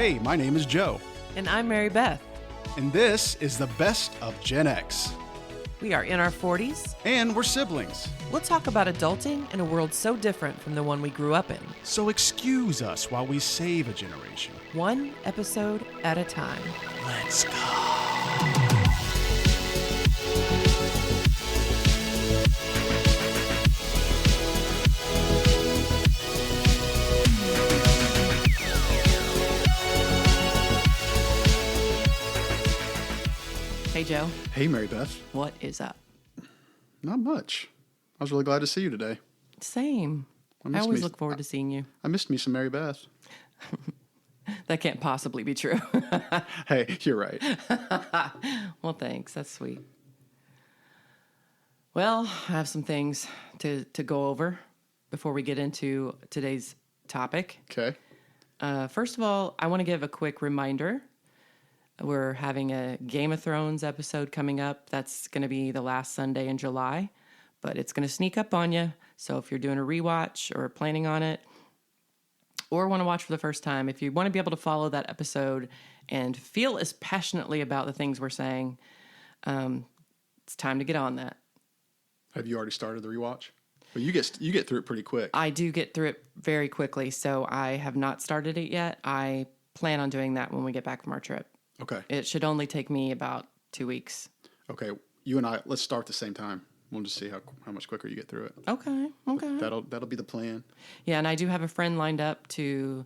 Hey, my name is Joe, And I'm Mary Beth. and this is the best of Gen X. We are in our 40s. And we're siblings, We'll talk about adulting in a world so different from the one we grew up in, so excuse us while we save a generation. one episode at a time. Let's go. Hey, Joe, Hey, Mary Beth. what is up? Not much. I was really glad to see you today. Same. I missed always me- look forward to seeing you. I missed me some Mary Beth. That can't possibly be true. Hey, you're right. Well, thanks. That's sweet. Well, I have some things to go over before we get into today's topic. Okay. First of all, I want to give a quick reminder. We're having a Game of Thrones episode coming up. That's going to be the last Sunday in July, but it's going to sneak up on you. So if you're doing a rewatch or planning on it, or want to watch for the first time, if you want to be able to follow that episode and feel as passionately about the things we're saying, it's time to get on that. Have you already started the rewatch? Well, you get through it pretty quick. I do get through it very quickly, so I have not started it yet. I plan on doing that when we get back from our trip. Okay. It should only take me about 2 weeks. Okay. You and I, let's start at the same time. We'll just see how much quicker you get through it. Okay. That'll be the plan. Yeah, and I do have a friend lined up to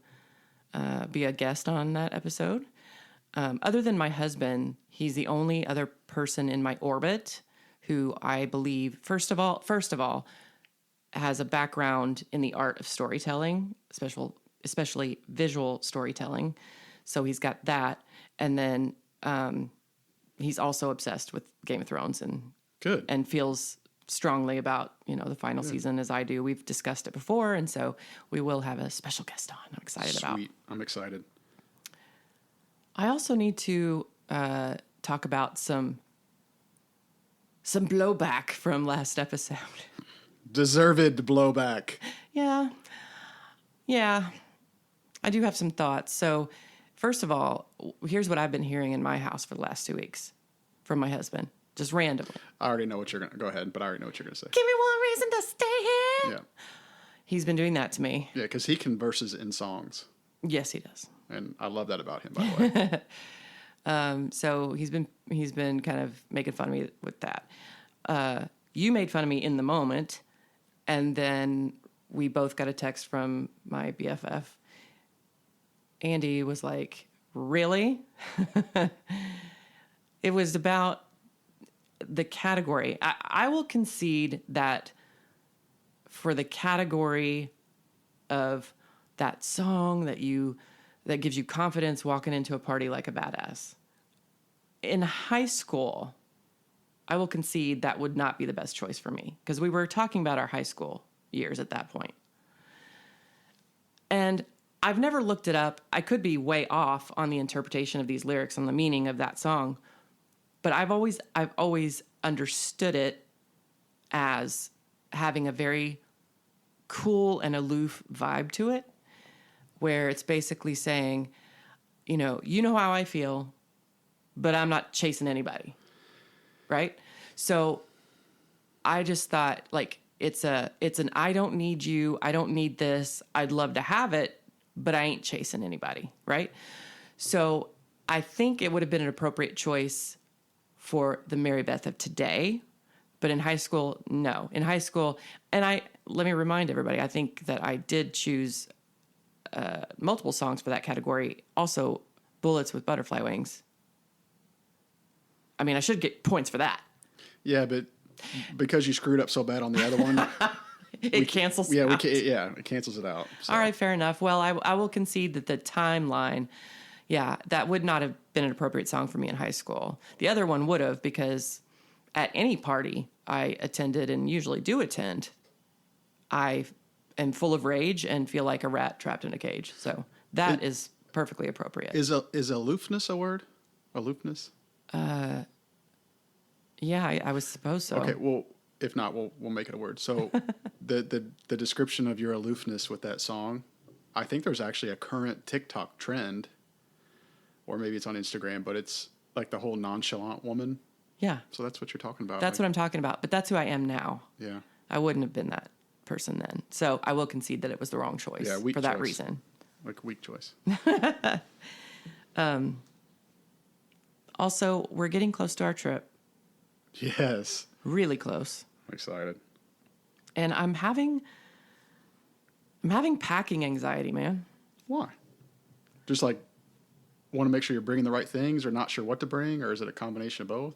be a guest on that episode. Other than my husband, he's the only other person in my orbit who I believe, first of all, has a background in the art of storytelling, especially visual storytelling. So he's got that. And then he's also obsessed with Game of Thrones Good. and feels strongly about, the final season as I do. We've discussed it before, and so we will have a special guest on. I'm excited about. Sweet. I'm excited. I also need to talk about some blowback from last episode. Deserved blowback. Yeah. I do have some thoughts. So, first of all, here's what I've been hearing in my house for the last 2 weeks from my husband, just randomly. I already know what you're going to go ahead, but I already know what you're going to say. Give me one reason to stay here. Yeah. He's been doing that to me. Yeah, because he converses in songs. Yes, he does. And I love that about him, by the way. So he's been kind of making fun of me with that. You made fun of me in the moment, and then we both got a text from my BFF. Andy was like, "Really?" It was about the category. I will concede that for the category of that song that gives you confidence walking into a party like a badass. In high school, I will concede that would not be the best choice for me because we were talking about our high school years at that point. And I've never looked it up. I could be way off on the interpretation of these lyrics and the meaning of that song, but I've always understood it as having a very cool and aloof vibe to it, where it's basically saying, you know how I feel, but I'm not chasing anybody, right? So I just thought, like, it's an I don't need you, I don't need this, I'd love to have it, but I ain't chasing anybody, right? So I think it would have been an appropriate choice for the Mary Beth of today, but in high school, no. In high school, and let me remind everybody, I think that I did choose multiple songs for that category. Also, Bullets with Butterfly Wings. I mean, I should get points for that. Yeah, but because you screwed up so bad on the other one, it cancels yeah, out. it cancels it out. So. All right, fair enough. Well, I will concede that the timeline, that would not have been an appropriate song for me in high school. The other one would have, because at any party I attended and usually do attend, I am full of rage and feel like a rat trapped in a cage. So that is perfectly appropriate. Is aloofness a word? Aloofness? Yeah, I was supposed so. Okay, well, if not, we'll make it a word. So the description of your aloofness with that song, I think there's actually a current TikTok trend or maybe it's on Instagram, but it's like the whole nonchalant woman. Yeah. So that's what you're talking about. That's what I'm talking about. But that's who I am now. Yeah. I wouldn't have been that person then. So I will concede that it was the wrong choice for that reason. Like weak choice. Also, we're getting close to our trip. Yes. Really close. I'm excited. And I'm having packing anxiety, man. Why? Just like want to make sure you're bringing the right things or not sure what to bring, or is it a combination of both?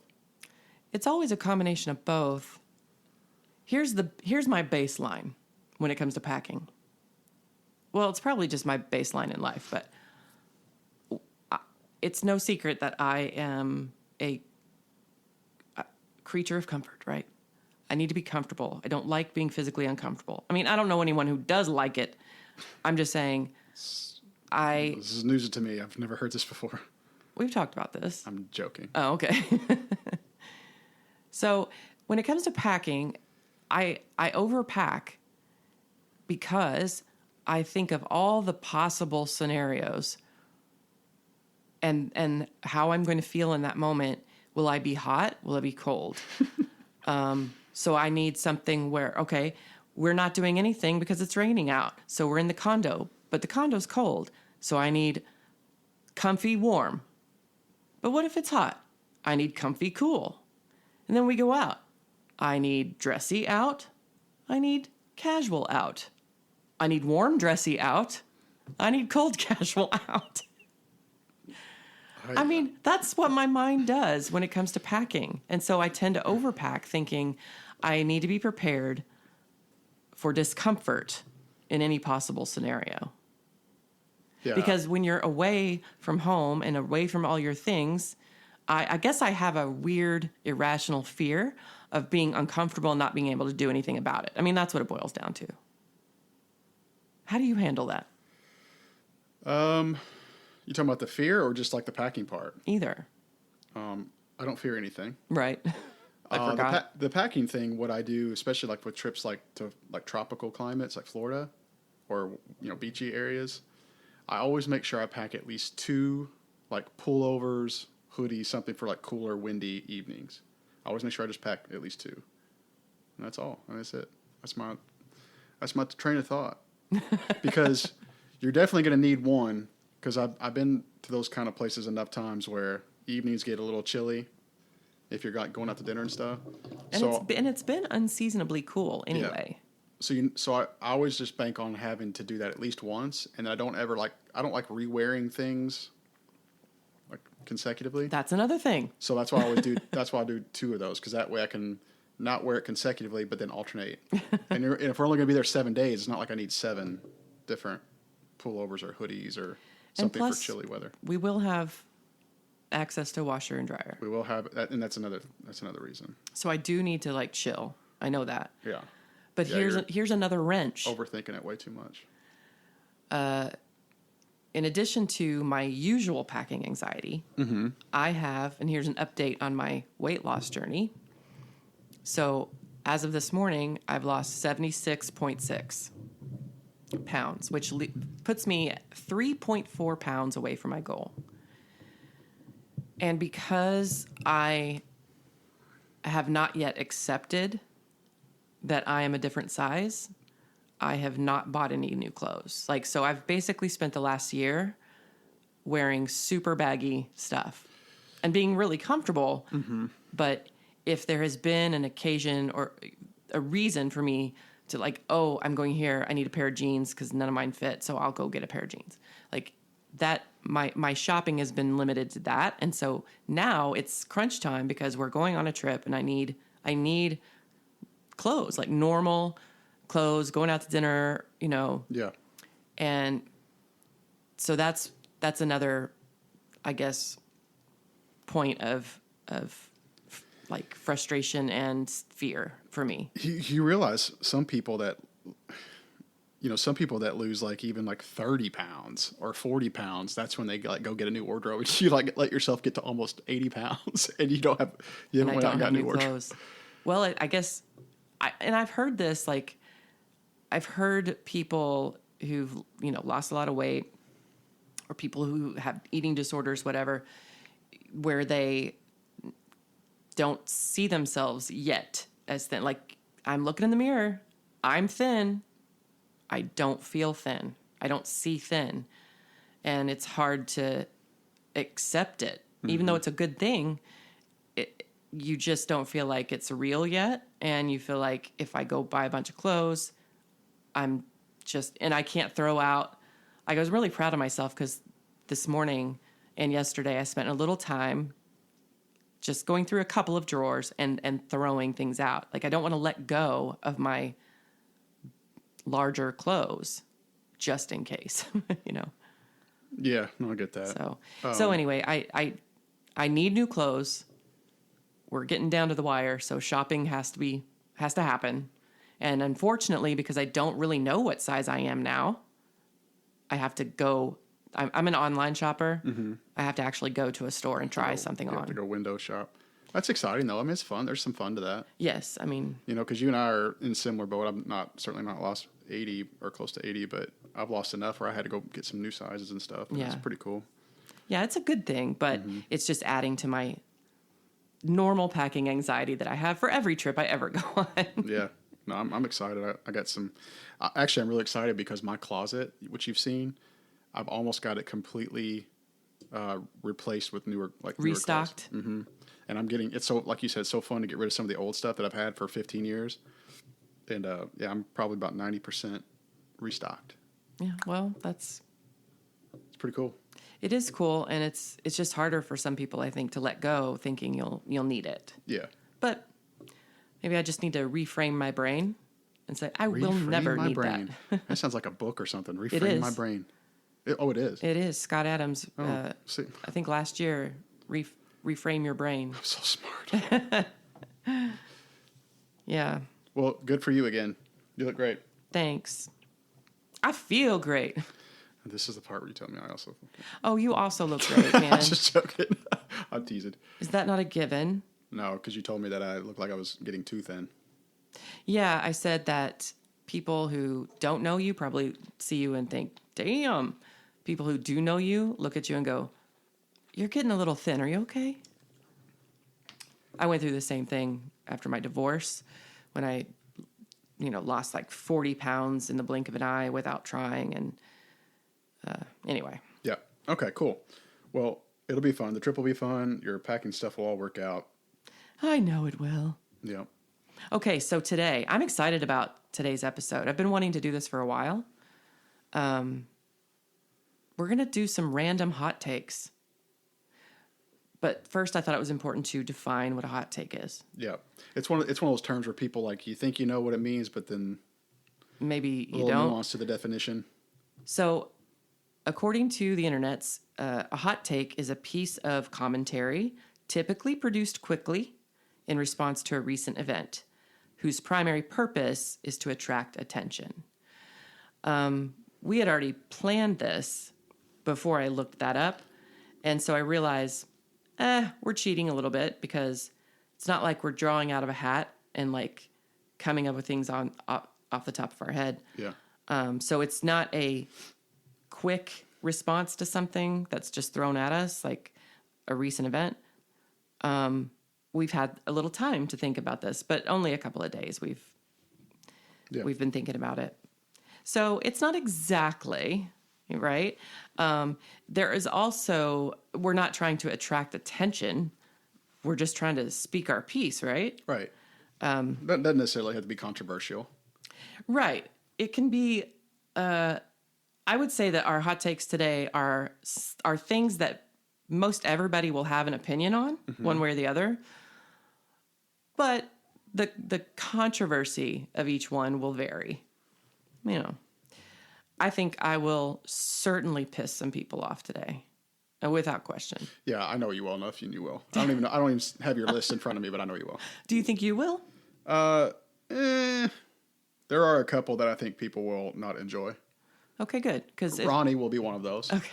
It's always a combination of both. Here's my baseline when it comes to packing. Well, it's probably just my baseline in life, but it's no secret that I am a creature of comfort, right? I need to be comfortable. I don't like being physically uncomfortable. I mean, I don't know anyone who does like it. I'm just saying This is news to me. I've never heard this before. We've talked about this. I'm joking. Oh, okay. So when it comes to packing, I overpack because I think of all the possible scenarios and how I'm going to feel in that moment. Will I be hot? Will I be cold? So I need something where, okay, we're not doing anything because it's raining out. So we're in the condo, but the condo's cold. So I need comfy warm. But what if it's hot? I need comfy cool. And then we go out. I need dressy out. I need casual out. I need warm dressy out. I need cold casual out. I mean, that's what my mind does when it comes to packing. And so I tend to overpack thinking I need to be prepared for discomfort in any possible scenario. Yeah. Because when you're away from home and away from all your things, I guess I have a weird, irrational fear of being uncomfortable and not being able to do anything about it. I mean, that's what it boils down to. How do you handle that? You talking about the fear or just like the packing part? Either. I don't fear anything. Right. I forgot. The packing thing, what I do, especially like with trips like to like tropical climates like Florida or, beachy areas, I always make sure I pack at least 2 like pullovers, hoodies, something for like cooler, windy evenings. I always make sure I just pack at least 2. And that's all. And that's it. That's my train of thought. Because you're definitely going to need one, because I've been to those kind of places enough times where evenings get a little chilly if you're going out to dinner and stuff. And it's been unseasonably cool anyway. Yeah. So I always just bank on having to do that at least once, and I don't like re-wearing things like consecutively. That's another thing. So that's why I always do. That's why I do 2 of those, because that way I can not wear it consecutively, but then alternate. And if we're only going to be there 7 days, it's not like I need 7 different pullovers or hoodies or something for chilly weather. We will have access to washer and dryer. We will have that, and that's another reason. So I do need to like chill. I know that. Yeah. But here's another wrench. Overthinking it way too much. In addition to my usual packing anxiety, I have, and here's an update on my weight loss journey. So as of this morning, I've lost 76.6 pounds, which puts me 3.4 pounds away from my goal. And because I have not yet accepted that I am a different size, I have not bought any new clothes. So I've basically spent the last year wearing super baggy stuff and being really comfortable. Mm-hmm. But if there has been an occasion or a reason for me to I'm going here, I need a pair of jeans because none of mine fit, so I'll go get a pair of jeans. That, my shopping has been limited to that. And so now it's crunch time because we're going on a trip and I need clothes, like normal clothes, going out to dinner, Yeah. And so that's another, I guess, point of like frustration and fear for me. You realize some people that lose even 30 pounds or 40 pounds, that's when they go get a new wardrobe. You let yourself get to almost 80 pounds and you haven't went out and got new clothes. Well, I guess, I've heard this, I've heard people who've, lost a lot of weight or people who have eating disorders, whatever, where they don't see themselves yet as thin. Like, I'm looking in the mirror, I'm thin, I don't feel thin, I don't see thin, and it's hard to accept it, even though it's a good thing. You just don't feel like it's real yet, and you feel like if I go buy a bunch of clothes, and I can't throw out. I was really proud of myself because this morning and yesterday I spent a little time just going through a couple of drawers and throwing things out. Like, I don't want to let go of my larger clothes just in case, you know? Yeah, no, I get that. So anyway, I need new clothes. We're getting down to the wire. So shopping has to happen. And unfortunately, because I don't really know what size I am now, I have to go. I'm an online shopper. Mm-hmm. I have to actually go to a store and try something on. You have to go window shop. That's exciting, though. I mean, it's fun. There's some fun to that. Yes, I mean, you know, because you and I are in similar boat. I'm certainly not lost 80 or close to 80, but I've lost enough where I had to go get some new sizes and stuff. And it's pretty cool. Yeah, it's a good thing, but it's just adding to my normal packing anxiety that I have for every trip I ever go on. Yeah. No, I'm excited. I got some. Actually, I'm really excited because my closet, which you've seen, I've almost got it completely replaced with newer restocked. Mm-hmm. And I'm getting it's so, like you said, it's so fun to get rid of some of the old stuff that I've had for 15 years. And I'm probably about 90% restocked. Yeah, well, it's pretty cool. It is cool, and it's just harder for some people, I think, to let go, thinking you'll need it. Yeah. But maybe I just need to reframe my brain and say, I will never need that. That sounds like a book or something. Reframe my brain. It is. It is. Scott Adams, I think last year, reframe your brain. I'm so smart. Yeah. Well, good for you again. You look great. Thanks. I feel great. This is the part where you tell me I also. Oh, you also look great, man. I was just joking. I'm teasing. Is that not a given? No, because you told me that I looked like I was getting too thin. Yeah, I said that people who don't know you probably see you and think, damn. People who do know you look at you and go, you're getting a little thin. Are you okay? I went through the same thing after my divorce when I, lost like 40 pounds in the blink of an eye without trying. And anyway. Yeah. Okay, cool. Well, it'll be fun. The trip will be fun. Your packing stuff will all work out. I know it will. Yeah. Okay, so today, I'm excited about today's episode. I've been wanting to do this for a while. We're going to do some random hot takes. But first, I thought it was important to define what a hot take is. Yeah. It's one of those terms where people, like, you think you know what it means, but then maybe you don't. A little don't. nuance to the definition. So, according to the internets, a hot take is a piece of commentary typically produced quickly in response to a recent event, whose primary purpose is to attract attention. We had already planned this before I looked that up, and so I realized, we're cheating a little bit because it's not like we're drawing out of a hat and like coming up with things off the top of our head. Yeah. So it's not a quick response to something that's just thrown at us, like a recent event. We've had a little time to think about this, but only a couple of days we've been thinking about it. So it's not exactly right. There is also, we're not trying to attract attention. We're just trying to speak our piece, right? Right. That doesn't necessarily have to be controversial. Right. It can be, I would say that our hot takes today are things that most everybody will have an opinion on, one way or the other. But the controversy of each one will vary. I think I will certainly piss some people off today, without question. Yeah, I know you well enough. You will. I don't even have your list in front of me, but I know you will. Do you think you will? There are a couple that I think people will not enjoy. Okay, good. Because Ronnie will be one of those. Okay.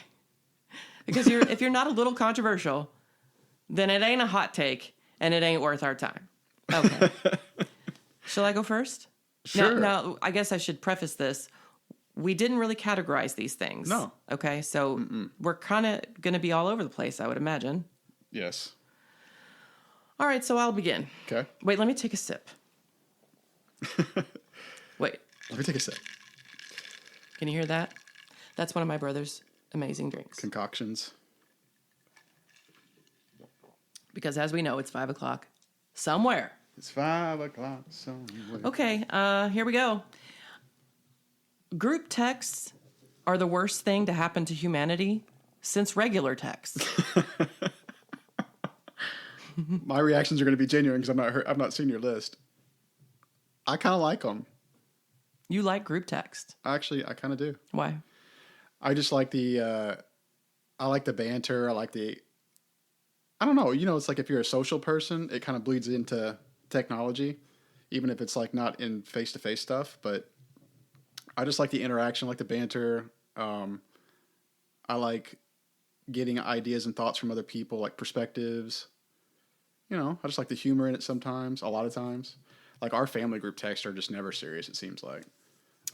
Because if you're not a little controversial, then it ain't a hot take, and it ain't worth our time. Okay. Shall I go first? Sure. Now, I guess I should preface this. we didn't really categorize these things. No. Okay, so we're kind of going to be all over the place, I would imagine. Yes. All right, so I'll begin. Okay. Wait, let me take a sip. Wait, Let me take a sip. can you hear that? That's one of my brother's amazing drinks. Concoctions. Because as we know, it's 5 o'clock somewhere. It's 5 o'clock somewhere. Okay, here we go. Group texts are the worst thing to happen to humanity since regular texts. My reactions are going to be genuine because I've not seen your list. I kind of like them. You like group text? Actually, I kind of do. Why? I just like I like the banter. I don't know. It's like if you're a social person, it kind of bleeds into technology, even if it's like not in face-to-face stuff. But I just like the interaction, I like the banter. I like getting ideas and thoughts from other people, like perspectives. I just like the humor in it sometimes, a lot of times. Like our family group texts are just never serious, it seems like.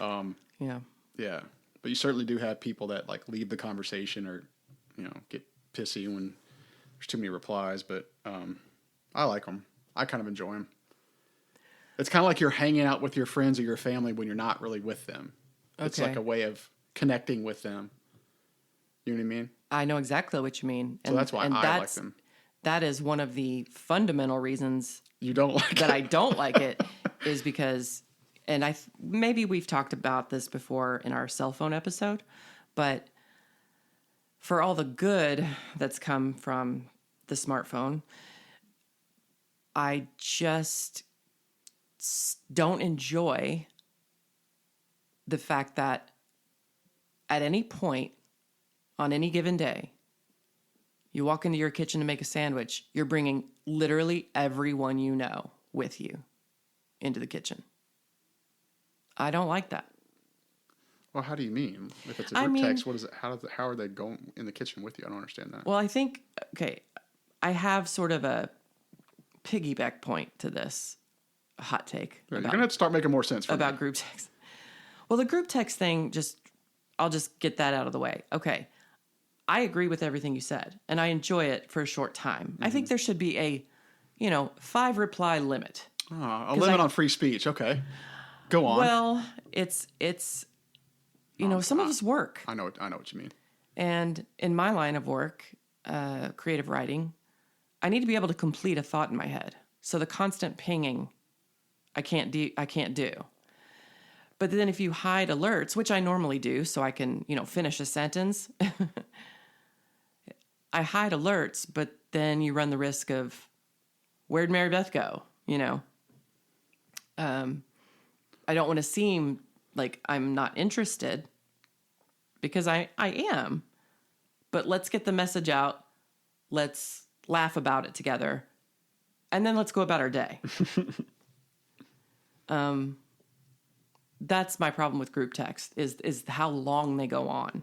Yeah. Yeah. But you certainly do have people that like leave the conversation or, get pissy when there's too many replies. But I like them. I kind of enjoy them. It's kind of like you're hanging out with your friends or your family when you're not really with them. It's like a way of connecting with them. You know what I mean? I know exactly what you mean. So that's why I like them. That is one of the fundamental reasons you don't like that it. I don't like it is because, and maybe we've talked about this before in our cell phone episode, but for all the good that's come from the smartphone, I just don't enjoy the fact that at any point on any given day, you walk into your kitchen to make a sandwich, you're bringing literally everyone you know with you into the kitchen. I don't like that. Well, how do you mean? If it's a group text, what is it? How are they going in the kitchen with you? I don't understand that. Well, I think, I have sort of a piggyback point to this hot take. You're going to have to start making more sense for about me. group text. Well, the group text thing, I'll just get that out of the way. Okay. I agree with everything you said, and I enjoy it for a short time. Mm-hmm. I think there should be a, 5 reply limit. A limit on free speech. Okay. Go on. Well, it's some of us work. I know what you mean. And in my line of work, creative writing, I need to be able to complete a thought in my head. So the constant pinging, I can't do. But then if you hide alerts, which I normally do, so I can, finish a sentence, I hide alerts, but then you run the risk of, where'd Mary Beth go? I don't want to seem like I'm not interested because I am, but let's get the message out. Let's laugh about it together. And then let's go about our day. That's my problem with group text is how long they go on.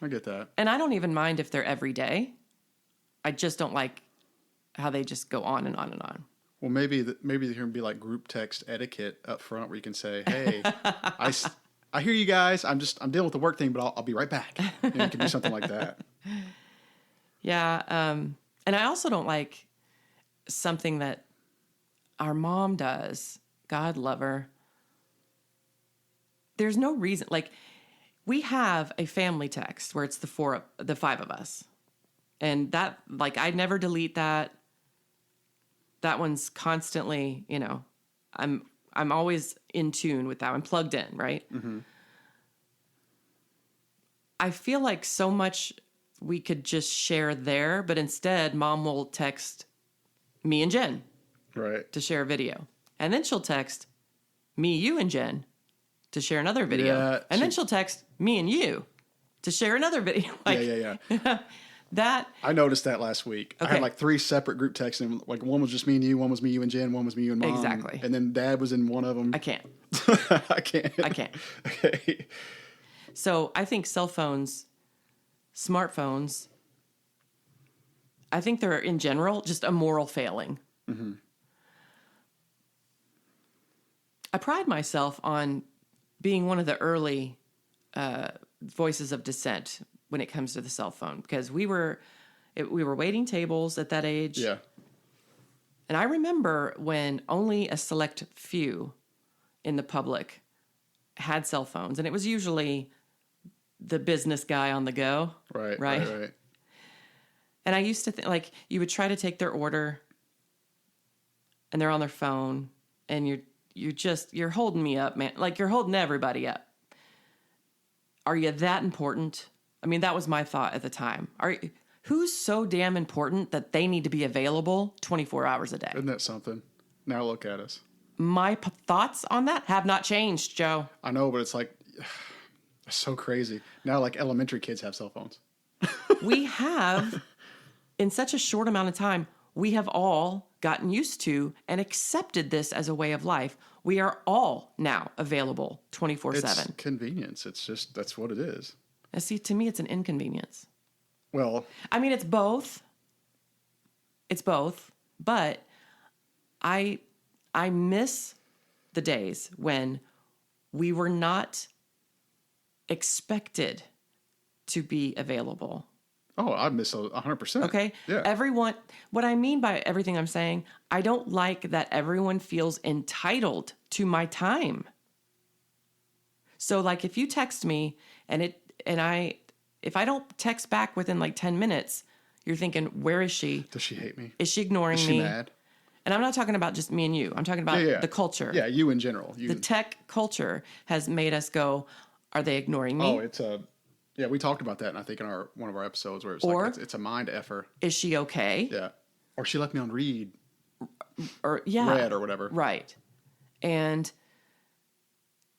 I get that. And I don't even mind if they're every day. I just don't like how they just go on and on and on. Well, maybe there can be like group text etiquette up front where you can say, "Hey, I hear you guys. I'm dealing with the work thing, but I'll be right back." You can do something like that. Yeah, and I also don't like something that our mom does. God love her. There's no reason. Like, we have a family text where it's the 5 of us, and that, like, I never delete that. That one's constantly, I'm always in tune with that. I'm plugged in, right? Mm-hmm. I feel like so much we could just share there, but instead, Mom will text me and Jen, right, to share a video, and then she'll text me, you, and Jen to share another video, and then she'll text me and you to share another video. Like, yeah. That I noticed that last week. Okay. I had like 3 separate group texts, and like one was just me and you, one was me, you, and Jen, one was me, you, and Mom. Exactly. And then Dad was in one of them. I can't. I can't. Okay. So I think cell phones, smartphones, I think they're in general just a moral failing. Mm-hmm. I pride myself on being one of the early voices of dissent when it comes to the cell phone, because we were waiting tables at that age. Yeah. And I remember when only a select few in the public had cell phones, and it was usually the business guy on the go. Right. And I used to think, like, you would try to take their order and they're on their phone, and you're holding me up, man. Like, you're holding everybody up. Are you that important? I mean, that was my thought at the time. Who's so damn important that they need to be available 24 hours a day? Isn't that something? Now look at us. My thoughts on that have not changed, Joe. I know, but it's like, it's so crazy. Now, like, elementary kids have cell phones. We have, in such a short amount of time, we have all gotten used to and accepted this as a way of life. We are all now available 24/7. It's convenience. It's just, that's what it is. Now, see, to me, it's an inconvenience. Well, I mean, it's both. It's both. But I miss the days when we were not expected to be available. oh, I miss 100%. Okay? Yeah. Everyone, what I mean by everything I'm saying, I don't like that everyone feels entitled to my time. So, like, if you text me if I don't text back within like 10 minutes, you're thinking, where is she? Does she hate me? Is she ignoring Is she me? mad? And I'm not talking about just me and you. I'm talking about the culture. Yeah, you in general. The tech culture has made us go, are they ignoring me? Oh, it's yeah, we talked about that, and I think in one of our episodes where it's like it's a mind effer. Is she okay? Yeah, or she left me on read Or read or whatever. Right. And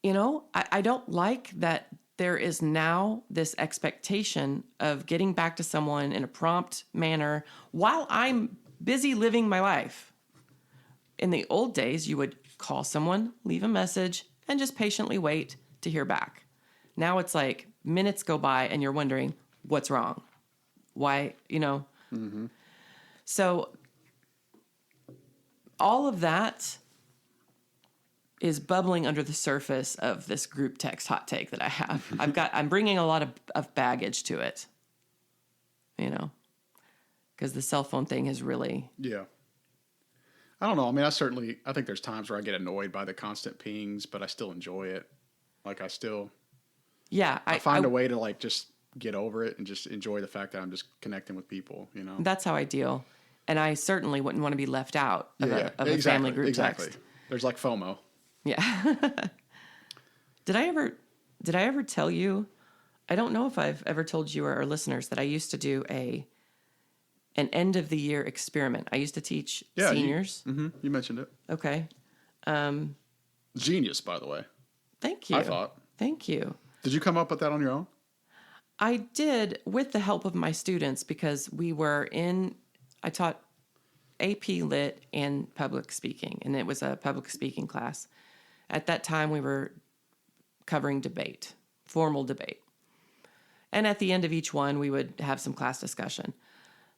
I don't like that there is now this expectation of getting back to someone in a prompt manner while I'm busy living my life. In the old days, you would call someone, leave a message, and just patiently wait to hear back. Now it's like minutes go by and you're wondering, what's wrong? Why, Mm-hmm. So all of that is bubbling under the surface of this group text hot take that I have. I'm bringing a lot of baggage to it, because the cell phone thing has really... Yeah. I don't know. I mean, I think there's times where I get annoyed by the constant pings, but I still enjoy it. Like, I find a way to, like, just get over it and just enjoy the fact that I'm just connecting with people, That's how I deal. And I certainly wouldn't want to be left out of a family group text. There's like FOMO. Yeah. Did I ever tell you, I don't know if I've ever told you or our listeners that I used to do an end of the year experiment. I used to teach seniors. You mentioned it. Okay. Genius, by the way. Thank you. I thought. Thank you. Did you come up with that on your own? I did, with the help of my students, because I taught AP Lit and public speaking, and it was a public speaking class. At that time, we were covering debate, formal debate. And at the end of each one, we would have some class discussion.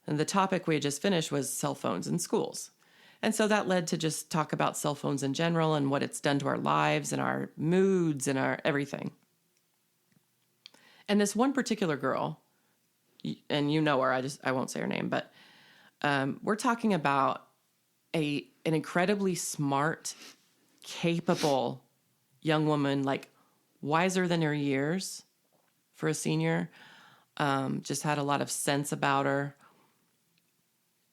And the topic we had just finished was cell phones in schools. And so that led to just talk about cell phones in general and what it's done to our lives and our moods and our everything. And this one particular girl, and you know her, I won't say her name, but we're talking about an incredibly smart, capable young woman, like wiser than her years for a senior, just had a lot of sense about her.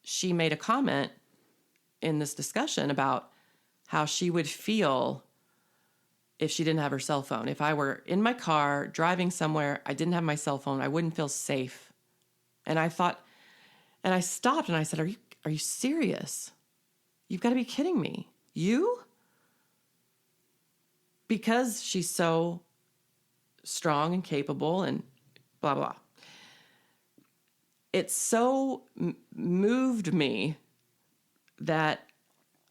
She made a comment in this discussion about how she would feel if she didn't have her cell phone. If I were in my car driving somewhere, I didn't have my cell phone, I wouldn't feel safe. And I thought, and I stopped and I said, are you serious? You've got to be kidding me. You? Because she's so strong and capable and blah, blah. It so moved me that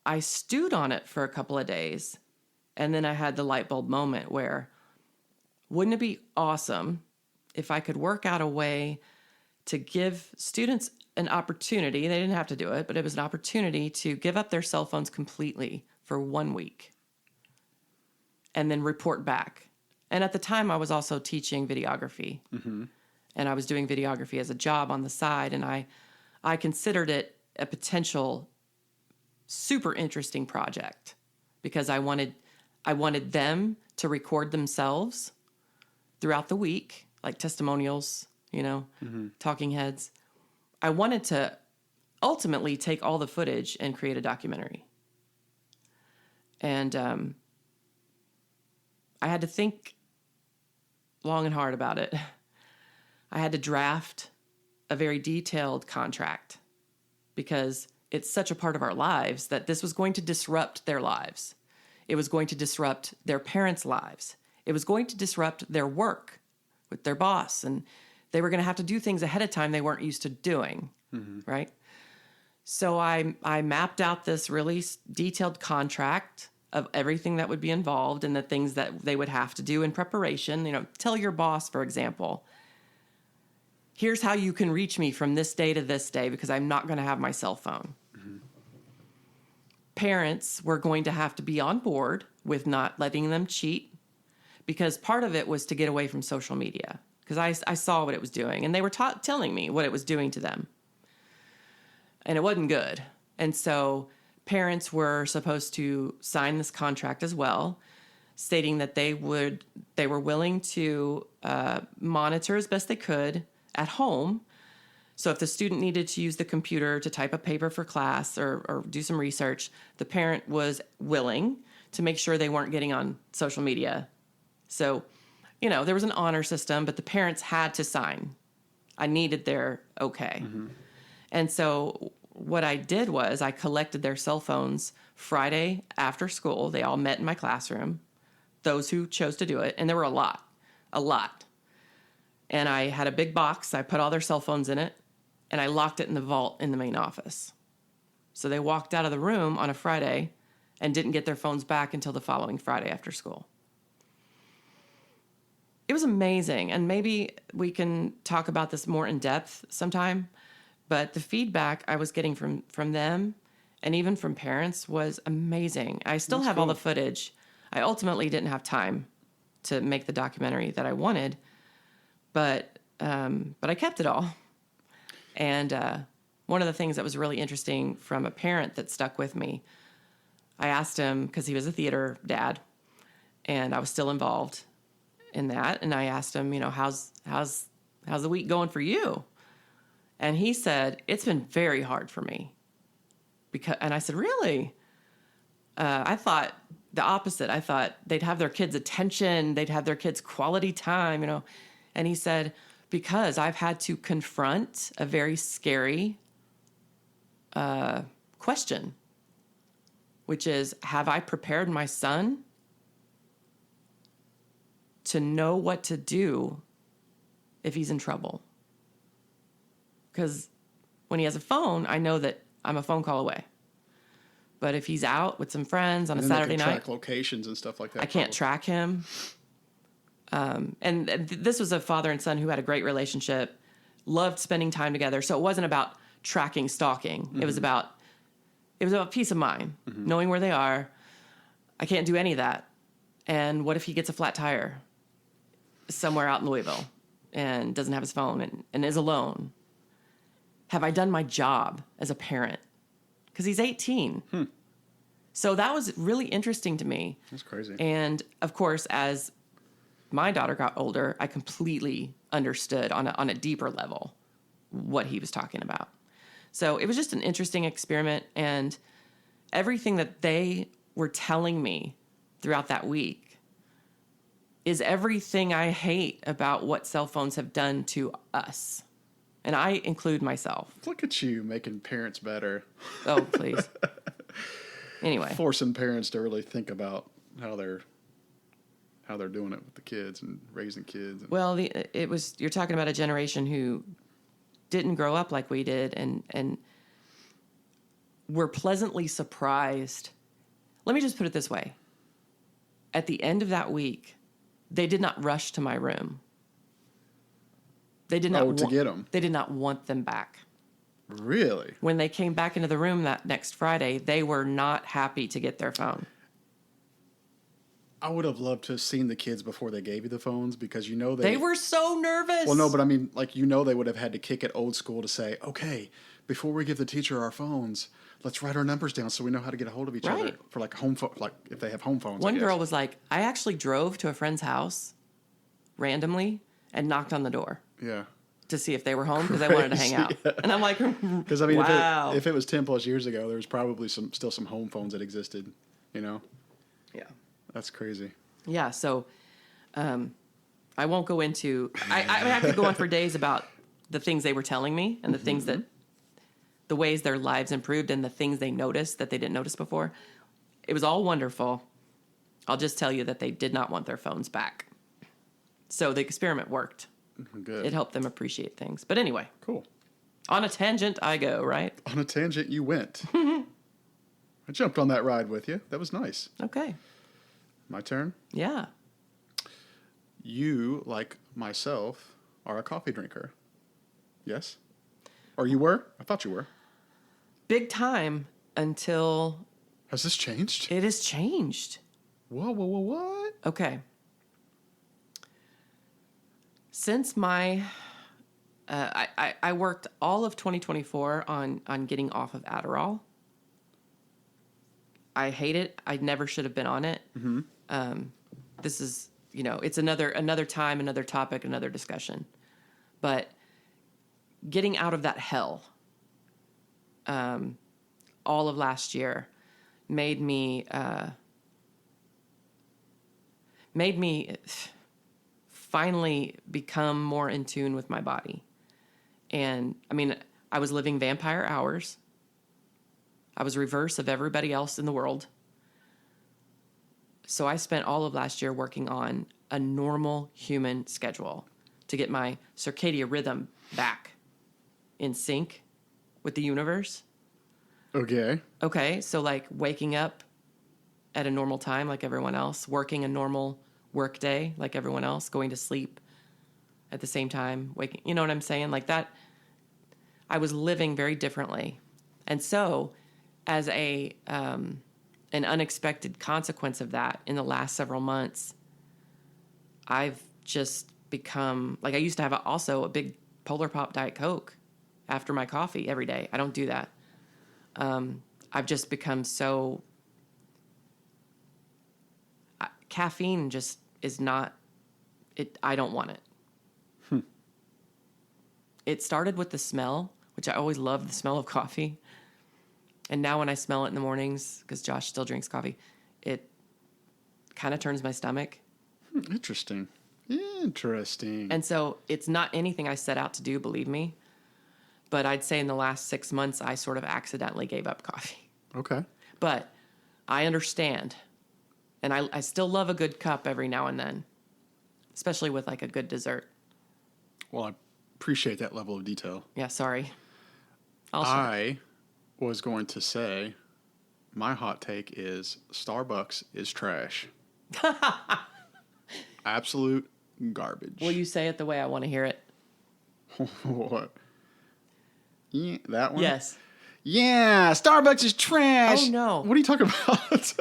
I stewed on it for a couple of days. And then I had the light bulb moment where, wouldn't it be awesome if I could work out a way to give students an opportunity? They didn't have to do it, but it was an opportunity to give up their cell phones completely for 1 week and then report back And at the time, I was also teaching videography. Mm-hmm. And I was doing videography as a job on the side. And I considered it a potential super interesting project because I wanted them to record themselves throughout the week, like testimonials, talking heads. I wanted to ultimately take all the footage and create a documentary. And I had to think long and hard about it. I had to draft a very detailed contract because it's such a part of our lives that this was going to disrupt their lives. It was going to disrupt their parents' lives. It was going to disrupt their work with their boss. And they were going to have to do things ahead of time they weren't used to doing, right? So I mapped out this really detailed contract of everything that would be involved and the things that they would have to do in preparation. Tell your boss, for example, here's how you can reach me from this day to this day because I'm not going to have my cell phone. Mm-hmm. Parents were going to have to be on board with not letting them cheat because part of it was to get away from social media because I saw what it was doing and they were telling me what it was doing to them. And it wasn't good. And so parents were supposed to sign this contract as well, stating that they were willing to monitor as best they could at home. So if the student needed to use the computer to type a paper for class or do some research, the parent was willing to make sure they weren't getting on social media. So, there was an honor system, but the parents had to sign. I needed their okay. Mm-hmm. And so what I did was I collected their cell phones Friday after school. They all met in my classroom, those who chose to do it. And there were a lot. And I had a big box. I put all their cell phones in it, and I locked it in the vault in the main office. So they walked out of the room on a Friday and didn't get their phones back until the following Friday after school. It was amazing, and maybe we can talk about this more in depth sometime, but the feedback I was getting from them and even from parents was amazing. I still have all the footage. I ultimately didn't have time to make the documentary that I wanted, but I kept it all. And one of the things that was really interesting from a parent that stuck with me, I asked him, because he was a theater dad, and I was still involved in that, and I asked him, how's the week going for you? And he said, it's been very hard for me. And I said, really? I thought the opposite. I thought they'd have their kids' attention, they'd have their kids' quality time, And he said, because I've had to confront a very scary question, which is, have I prepared my son to know what to do if he's in trouble? Because when he has a phone, I know that I'm a phone call away. But if he's out with some friends on a Saturday night, track locations and stuff like that. I can't track him. And this was a father and son who had a great relationship, loved spending time together. So it wasn't about tracking, stalking. Mm-hmm. It was about peace of mind, knowing where they are. I can't do any of that. And what if he gets a flat tire somewhere out in Louisville and doesn't have his phone and is alone? Have I done my job as a parent? Because he's 18. So that was really interesting to me. That's crazy. And of course, as my daughter got older, I completely understood on a deeper level what he was talking about. So it was just an interesting experiment, and everything that they were telling me throughout that week is everything I hate about what cell phones have done to us. And I include myself. Look at you making parents better. Oh, please. Anyway. Forcing parents to really think about how they're doing it with the kids and raising kids. Well, you're talking about a generation who didn't grow up like we did and were pleasantly surprised. Let me just put it this way. At the end of that week, they did not rush to my room. They did not to get them. They did not want them back. Really? When they came back into the room that next Friday, they were not happy to get their phone. I would have loved to have seen the kids before they gave you the phones because They were so nervous. Well, no, but I mean, like, they would have had to kick it old school to say, okay, before we give the teacher our phones, let's write our numbers down so we know how to get a hold of each other for like home phone, like if they have home phones. One girl was like, I actually drove to a friend's house randomly and knocked on the door. Yeah. To see if they were home because I wanted to hang out. Yeah. And I'm like, because I mean, wow. if it was 10 plus years ago, there was probably still some home phones that existed, Yeah. That's crazy. Yeah. So, I won't go into, I could go on for days about the things they were telling me and the things the ways their lives improved and the things they noticed that they didn't notice before. It was all wonderful. I'll just tell you that they did not want their phones back. So the experiment worked. Good. It helped them appreciate things. But anyway. Cool. On a tangent I go, right? On a tangent you went. I jumped on that ride with you. That was nice. Okay. My turn? Yeah. You, like myself, are a coffee drinker. Yes? Or you were? I thought you were. Big time until... Has this changed? It has changed. Whoa, what? Okay. Since my... I worked all of 2024 on getting off of Adderall. I hate it. I never should have been on it. Mm-hmm. This is, it's another time, another topic, another discussion. But getting out of that hell, all of last year made me finally become more in tune with my body. And I mean, I was living vampire hours. I was reverse of everybody else in the world. So I spent all of last year working on a normal human schedule to get my circadian rhythm back in sync with the universe. Okay. So like waking up at a normal time like everyone else, working a normal work day like everyone else, going to sleep at the same time, waking, you know what I'm saying? Like that, I was living very differently. And so as an unexpected consequence of that in the last several months, I've just become, like I used to have also a big Polar Pop Diet Coke after my coffee every day. I don't do that. I've just become so, caffeine just is not, I don't want it. It started with the smell, which I always loved the smell of coffee. And now when I smell it in the mornings, because Josh still drinks coffee, it kind of turns my stomach. Interesting. And so it's not anything I set out to do, believe me. But I'd say in the last 6 months, I sort of accidentally gave up coffee. Okay. But I understand. And I still love a good cup every now and then, especially with like a good dessert. Well, I appreciate that level of detail. Yeah, sorry. I was going to say my hot take is Starbucks is trash. Absolute garbage. Will you say it the way I want to hear it? What? Yeah, that one? Yes. Yeah, Starbucks is trash. Oh, no. What are you talking about?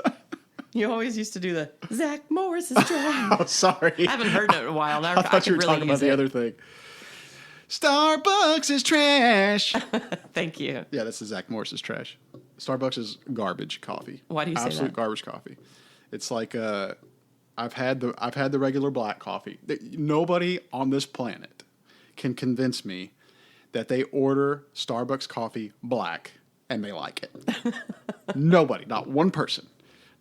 You always used to do the Zach Morris is trash. Oh, sorry. I haven't heard it in a while. Now I thought you were talking about the other thing. Starbucks is trash. Thank you. Yeah, that's the Zach Morris is trash. Starbucks is garbage coffee. Why do you say that? Absolute garbage coffee. It's like I've had the regular black coffee. Nobody on this planet can convince me that they order Starbucks coffee black and they like it. Nobody, not one person.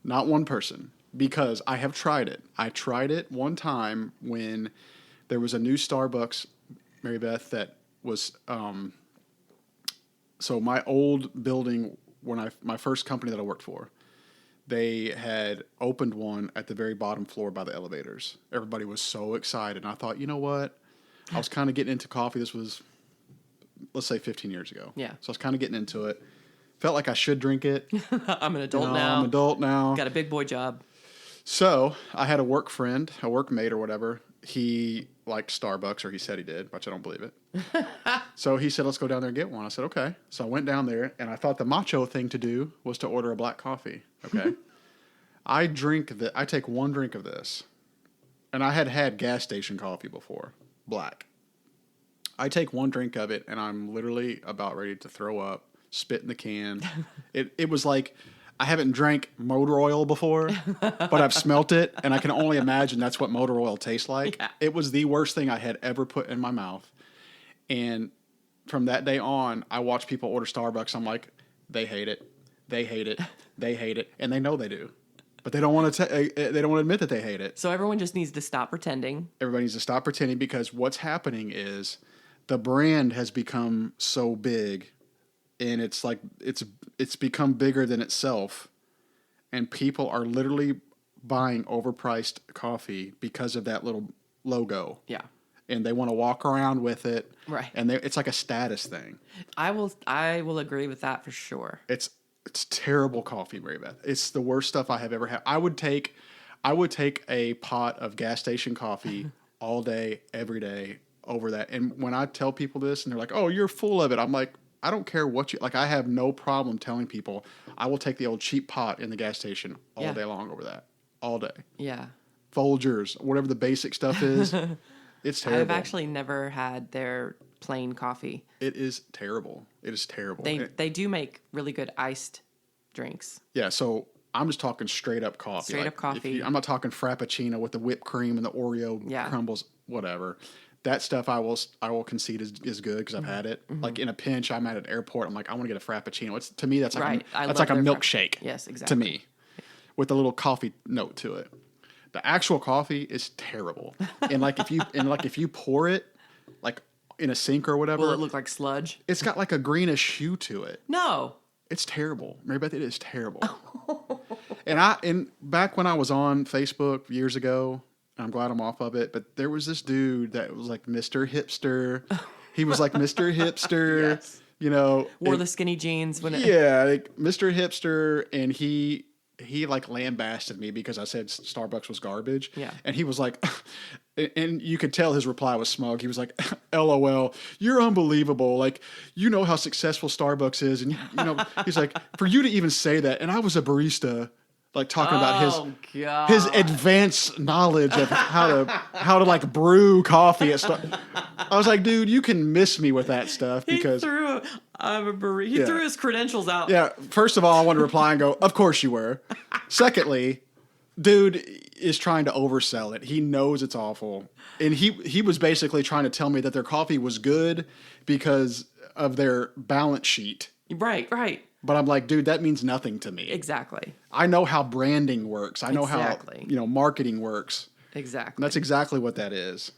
Not one person. Because I have tried it. I tried it one time when there was a new Starbucks, Mary Beth, that was so my old building my first company that I worked for, they had opened one at the very bottom floor by the elevators. Everybody was so excited. And I thought, you know what? I was kind of getting into coffee. This was, let's say 15 years ago. Yeah. So I was kind of getting into it. Felt like I should drink it. I'm an adult now. I'm an adult now. Got a big boy job. So I had a work friend, a workmate or whatever. He liked Starbucks, or he said he did, which I don't believe it. So he said, let's go down there and get one. I said, okay. So I went down there, and I thought the macho thing to do was to order a black coffee. Okay. I take one drink of this, and I had gas station coffee before, black. I take one drink of it, and I'm literally about ready to throw up, spit in the can. It was like I haven't drank motor oil before, but I've smelt it, and I can only imagine that's what motor oil tastes like. Yeah. It was the worst thing I had ever put in my mouth. And from that day on, I watch people order Starbucks. I'm like, they hate it. They hate it. They hate it. And they know they do. But they don't want to they don't want to admit that they hate it. So everyone just needs to stop pretending. Everybody needs to stop pretending, because what's happening is the brand has become so big, and it's like it's become bigger than itself, and people are literally buying overpriced coffee because of that little logo. Yeah. And they want to walk around with it. Right. And it's like a status thing. I will agree with that for sure. It's terrible coffee, Mary Beth. It's the worst stuff I have ever had. I would take a pot of gas station coffee all day, every day over that. And when I tell people this and they're like, "Oh, you're full of it," I'm like, I don't care what you like. I have no problem telling people I will take the old cheap pot in the gas station all day long over that, all day. Yeah. Folgers, whatever the basic stuff is, it's terrible. I've actually never had their plain coffee. It is terrible. It is terrible. They do make really good iced drinks. Yeah, so I'm just talking straight up coffee. Straight up coffee. I'm not talking Frappuccino with the whipped cream and the Oreo crumbles, whatever. That stuff I will concede is good because I've had it. Mm-hmm. Like in a pinch, I'm at an airport. I'm like, I want to get a Frappuccino. To me, that's like a milkshake. Yes, exactly. To me, with a little coffee note to it. The actual coffee is terrible. And if you pour it like in a sink or whatever, will it look like sludge? It's got like a greenish hue to it. No. It's terrible. Mary Beth, it is terrible. And back when I was on Facebook years ago, and I'm glad I'm off of it, but there was this dude that was like Mr. Hipster. He was like Mr. Hipster, yes. Wore the skinny jeans when like Mr. Hipster, and he like lambasted me because I said Starbucks was garbage. Yeah. And he was like, and you could tell his reply was smug. He was like, LOL, you're unbelievable. Like, you know how successful Starbucks is. And, he's like, for you to even say that. And I was a barista, like talking about his advanced knowledge of how to like brew coffee at Starbucks. I was like, dude, you can miss me with that stuff because I'm a barista. He threw his credentials out. Yeah. First of all, I want to reply and go, of course you were. Secondly, dude is trying to oversell it. He knows it's awful. And he was basically trying to tell me that their coffee was good because of their balance sheet. Right. But I'm like, dude, that means nothing to me. Exactly. I know how branding works. I know how marketing works. Exactly. And that's exactly what that is.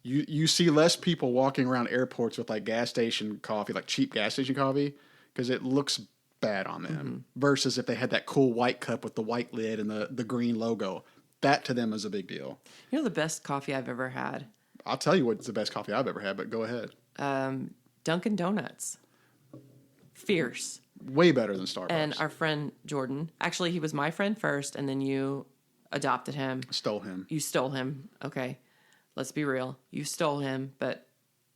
You see less people walking around airports with like gas station coffee, like cheap gas station coffee, because it looks bad on them. Versus if they had that cool white cup with the white lid and the green logo. That to them is a big deal. The best coffee I've ever had? I'll tell you what's the best coffee I've ever had, but go ahead. Dunkin' Donuts. Fierce. Way better than Starbucks. And our friend Jordan, actually he was my friend first, and then you adopted him. Stole him. You stole him. Okay. Let's be real. You stole him, but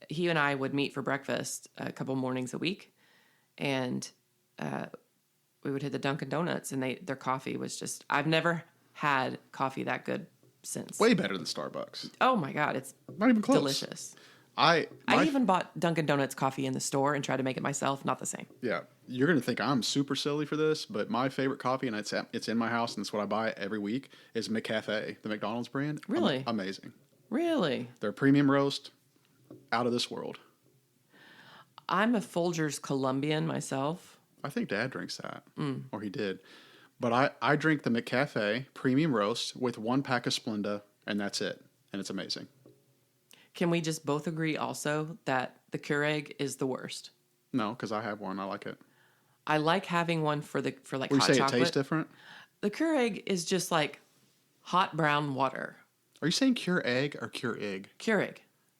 he and I would meet for breakfast a couple mornings a week, and we would hit the Dunkin' Donuts, and their coffee was just, I've never had coffee that good since. Way better than Starbucks. Oh my God. It's not even close. Delicious. I even bought Dunkin' Donuts coffee in the store and tried to make it myself. Not the same. Yeah. You're going to think I'm super silly for this, but my favorite coffee, and it's in my house, and it's what I buy every week, is McCafe, the McDonald's brand. Really? Amazing. Really? Their premium roast, out of this world. I'm a Folgers Colombian myself. I think Dad drinks that, or he did. But I drink the McCafe premium roast with 1 pack of Splenda, and that's it. And it's amazing. Can we just both agree also that the Keurig is the worst? No, because I have one. I like it. I like having one for like hot chocolate. You say it tastes different? The Keurig is just like hot brown water. Are you saying Keurig or Keurig? Keurig.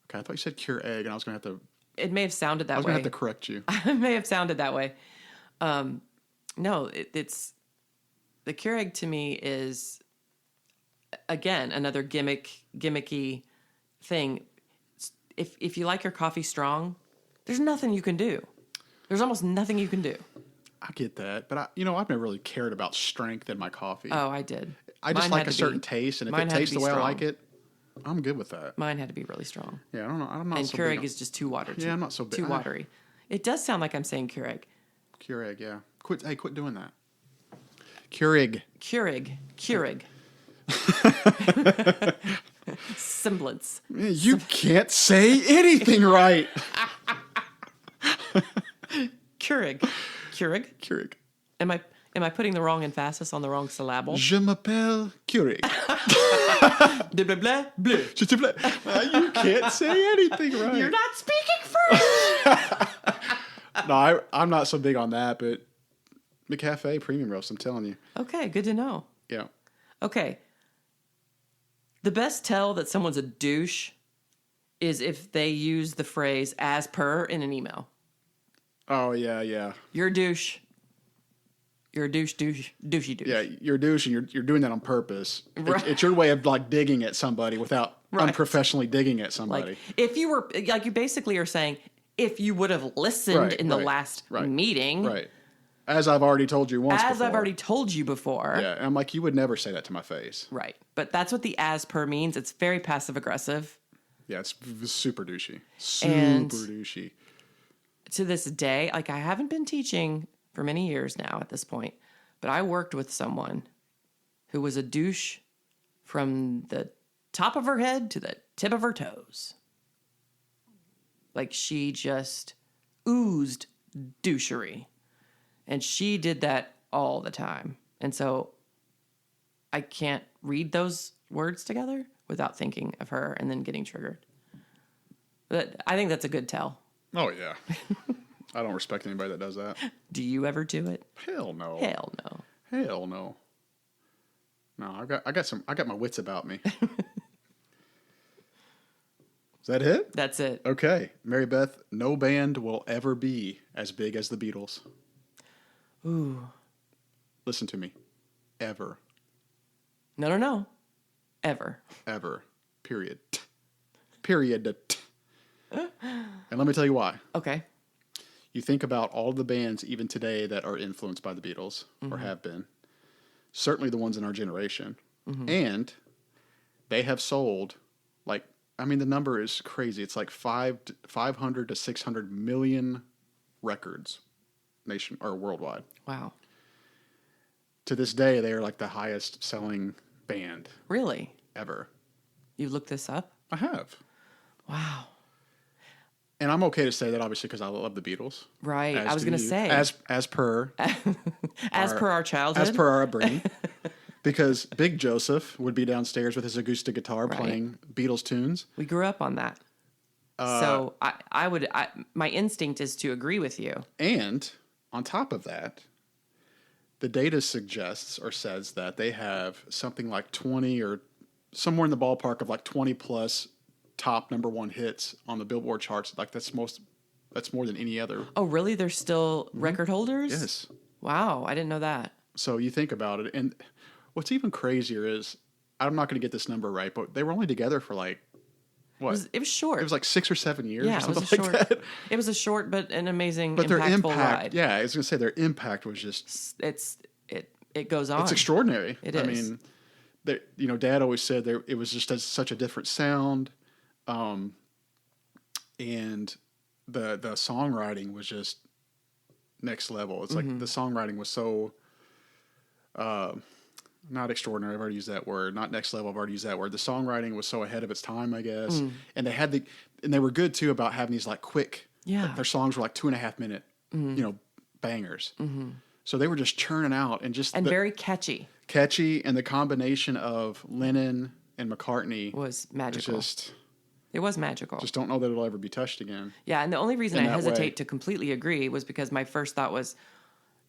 Okay, I thought you said Keurig, and I was going to have to... It may have sounded that way. I was going to have to correct you. I may have sounded that way. No, it's... The Keurig to me is, again, another gimmicky thing. If you like your coffee strong, there's nothing you can do. There's almost nothing you can do. I get that, but I've never really cared about strength in my coffee. Oh, I did. I just Mine like had a to certain be- taste, and if mine it had to tastes be the way I strong. like it, I'm good with that. Mine had to be really strong. Yeah, I don't know. I'm not And so big Keurig on is just too watery. Yeah, I'm not so big. Too watery. It does sound like I'm saying Keurig. Keurig. Yeah, quit doing that. Keurig. Keurig. Semblance. You can't say anything right. Keurig. Keurig. Am I putting the wrong emphasis on the wrong syllable? Je m'appelle Keurig. Blah, blah, blah, blah. You can't say anything right. You're not speaking French. No, I'm not so big on that, but McCafe Premium Roast, I'm telling you. Okay, good to know. Yeah. Okay. The best tell that someone's a douche is if they use the phrase as per in an email. Oh, yeah. You're a douche. You're a douchey douche. Yeah, you're a douche, and you're doing that on purpose. Right. It's your way of like digging at somebody without Right. unprofessionally digging at somebody. Like, if you were, like, you basically are saying, if you would have listened in the last meeting. Right. As I've already told you once As before. I've already told you before. Yeah, and I'm like, you would never say that to my face. Right. But that's what the as per means. It's very passive aggressive. Yeah, it's super douchey. And- Super douchey. To this day, like, I haven't been teaching for many years now at this point, but I worked with someone who was a douche from the top of her head to the tip of her toes. Like, she just oozed douchery. And she did that all the time. And so I can't read those words together without thinking of her and then getting triggered. But I think that's a good tell. Oh, yeah. I don't respect anybody that does that. Do you ever do it? Hell no. Hell no. Hell no. No, I got my wits about me. Is that it? That's it. Okay. Mary Beth, no band will ever be as big as the Beatles. Ooh. Listen to me. Ever. No. Ever. Ever. Period. Period. And let me tell you why. Okay. You think about all the bands, even today, that are influenced by the Beatles, or have been. Certainly the ones in our generation. And they have sold, like, I mean, the number is crazy. It's like 500 to 600 million records worldwide. Wow. To this day, they are like the highest selling band Really? ever. You looked this up? I have. Wow. And I'm okay to say that, obviously, because I love the Beatles. Right. As I was do going to you. say. As per our childhood. As per our upbringing. Because Big Joseph would be downstairs with his acoustic guitar playing Beatles tunes. We grew up on that. So my instinct is to agree with you. And on top of that, the data suggests or says that they have something like 20 or somewhere in the ballpark of like 20 plus top number one hits on the Billboard charts. Like that's more than any other. Oh, really? They're still record holders? Yes. Wow. I didn't know that. So you think about it. And what's even crazier is, I'm not going to get this number right, but they were only together for like, what? It was short. It was like 6 or 7 years Yeah, or something it was a like short. that. It was a short but an amazing, But their impactful impact, ride. yeah, I was going to say their impact was just, It goes on. it's extraordinary. It I is. mean, Dad always said it was just such a different sound. And the songwriting was just next level. It's like the songwriting was so, not extraordinary. I've already used that word. Not next level. I've already used that word. The songwriting was so ahead of its time, I guess. And they were good too about having these like quick, Yeah. their songs were like 2.5 minute, bangers. So they were just churning out and very catchy. catchy. And the combination of Lennon and McCartney Was magical. It It was magical. just don't know that it'll ever be touched again. Yeah, and the only reason in I that hesitate way. to completely agree was because my first thought was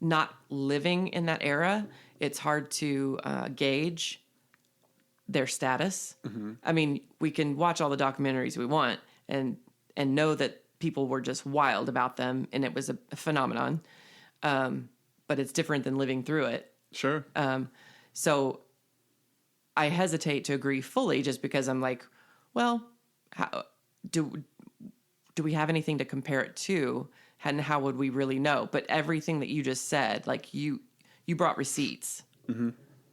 not living in that era. It's hard to gauge their status. I mean, we can watch all the documentaries we want and know that people were just wild about them and it was a phenomenon. But it's different than living through it. Sure. So I hesitate to agree fully just because I'm like, well, how do we have anything to compare it to? And how would we really know? But everything that you just said, like you brought receipts. Mm-hmm.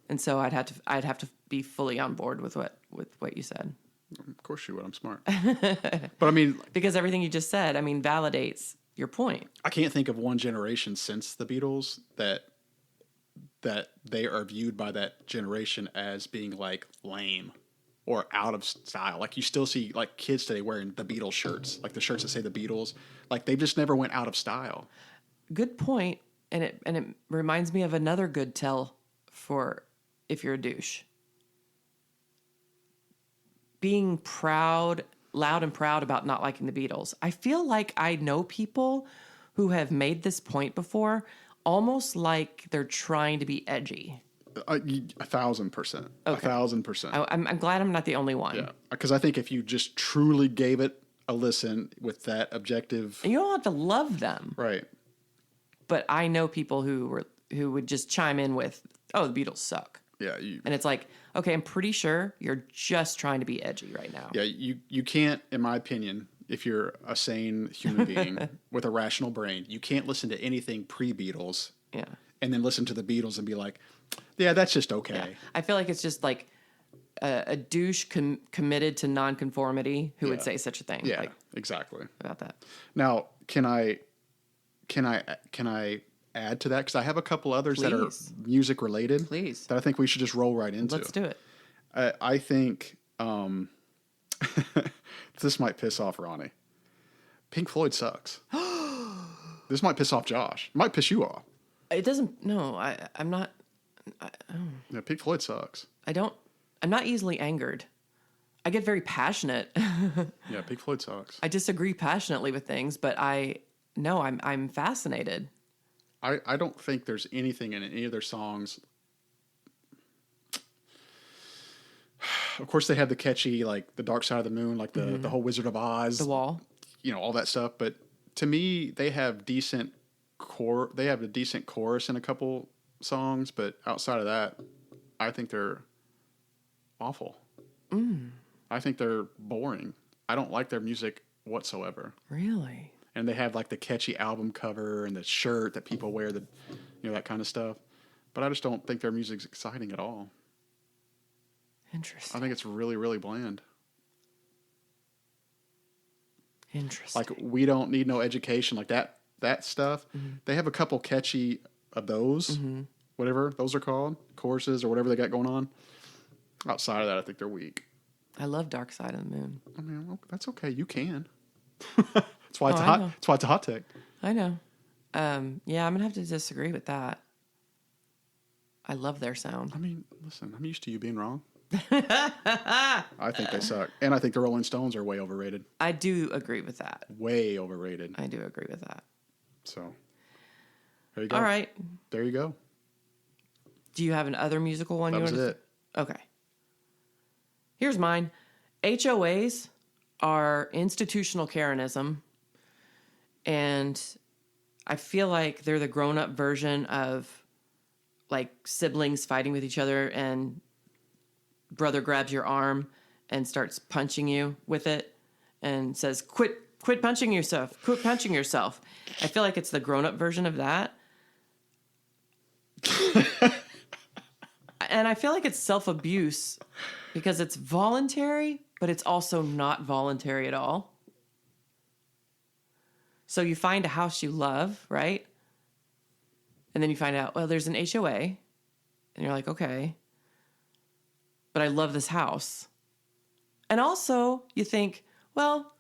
And so I'd have to be fully on board with what you said. Of course you would. I'm smart. But I mean, because everything you just said, I mean, validates your point. I can't think of one generation since the Beatles that they are viewed by that generation as being like lame or out of style. Like you still see like kids today wearing the Beatles shirts, like the shirts that say the Beatles. Like they just never went out of style. Good point. And it reminds me of another good tell for if you're a douche. Being proud, loud and proud about not liking the Beatles. I feel like I know people who have made this point before, almost like they're trying to be edgy. 1,000%. Okay. 1,000%. I'm glad I'm not the only one. Yeah, because I think if you just truly gave it a listen with that objective, And you don't have to love them, right? but I know people who would just chime in with, "Oh, the Beatles suck." Yeah, And it's like, okay, I'm pretty sure you're just trying to be edgy right now. yeah, you can't, in my opinion, if you're a sane human being with a rational brain, you can't listen to anything pre-Beatles, Yeah. and then listen to the Beatles and be like, yeah, that's just okay. Yeah. I feel like it's just like a douche committed to nonconformity who would say such a thing. Yeah, like, exactly. about that. Now, can I add to that? Because I have a couple others that are Please. music related. Please. That I think we should just roll right into. Let's do it. I think this might piss off Ronnie. Pink Floyd sucks. This might piss off Josh. It might piss you off. It doesn't. No, I'm not. Yeah, Pink Floyd sucks. I'm not easily angered. I get very passionate. Yeah, Pink Floyd sucks. I disagree passionately with things, but I'm fascinated. I don't think there's anything in any of their songs. Of course, they have the catchy, like the Dark Side of the Moon, like the whole Wizard of Oz, The Wall. you know, all that stuff. But to me, they have decent core. They have a decent chorus in a couple songs, but outside of that, I think they're awful. I think they're boring. I don't like their music whatsoever. Really? And they have like the catchy album cover and the shirt that people wear, that kind of stuff. But I just don't think their music's exciting at all. Interesting. I think it's really, really bland. Interesting. Like We Don't Need No Education, like that stuff. They have a couple catchy of those, whatever those are called, choruses or whatever they got going on. Outside of that, I think they're weak. I love Dark Side of the Moon. I mean, well, that's okay. You can. That's why it's hot. That's why it's a hot take. I know. Yeah, I'm gonna have to disagree with that. I love their sound. I mean, listen, I'm used to you being wrong. I think they suck. And I think the Rolling Stones are way overrated. I do agree with that. Way overrated. I do agree with that. So, there you go. All right. There you go. Do you have another musical one? That was it. Okay. Here's mine. HOAs are institutional Karenism, and I feel like they're the grown-up version of like siblings fighting with each other, and brother grabs your arm and starts punching you with it and says, quit punching yourself. Quit punching yourself. I feel like it's the grown-up version of that. And I feel like it's self-abuse because it's voluntary, but it's also not voluntary at all. So you find a house you love, right? And then you find out, well, there's an HOA. And you're like, okay. But I love this house. And also you think, well,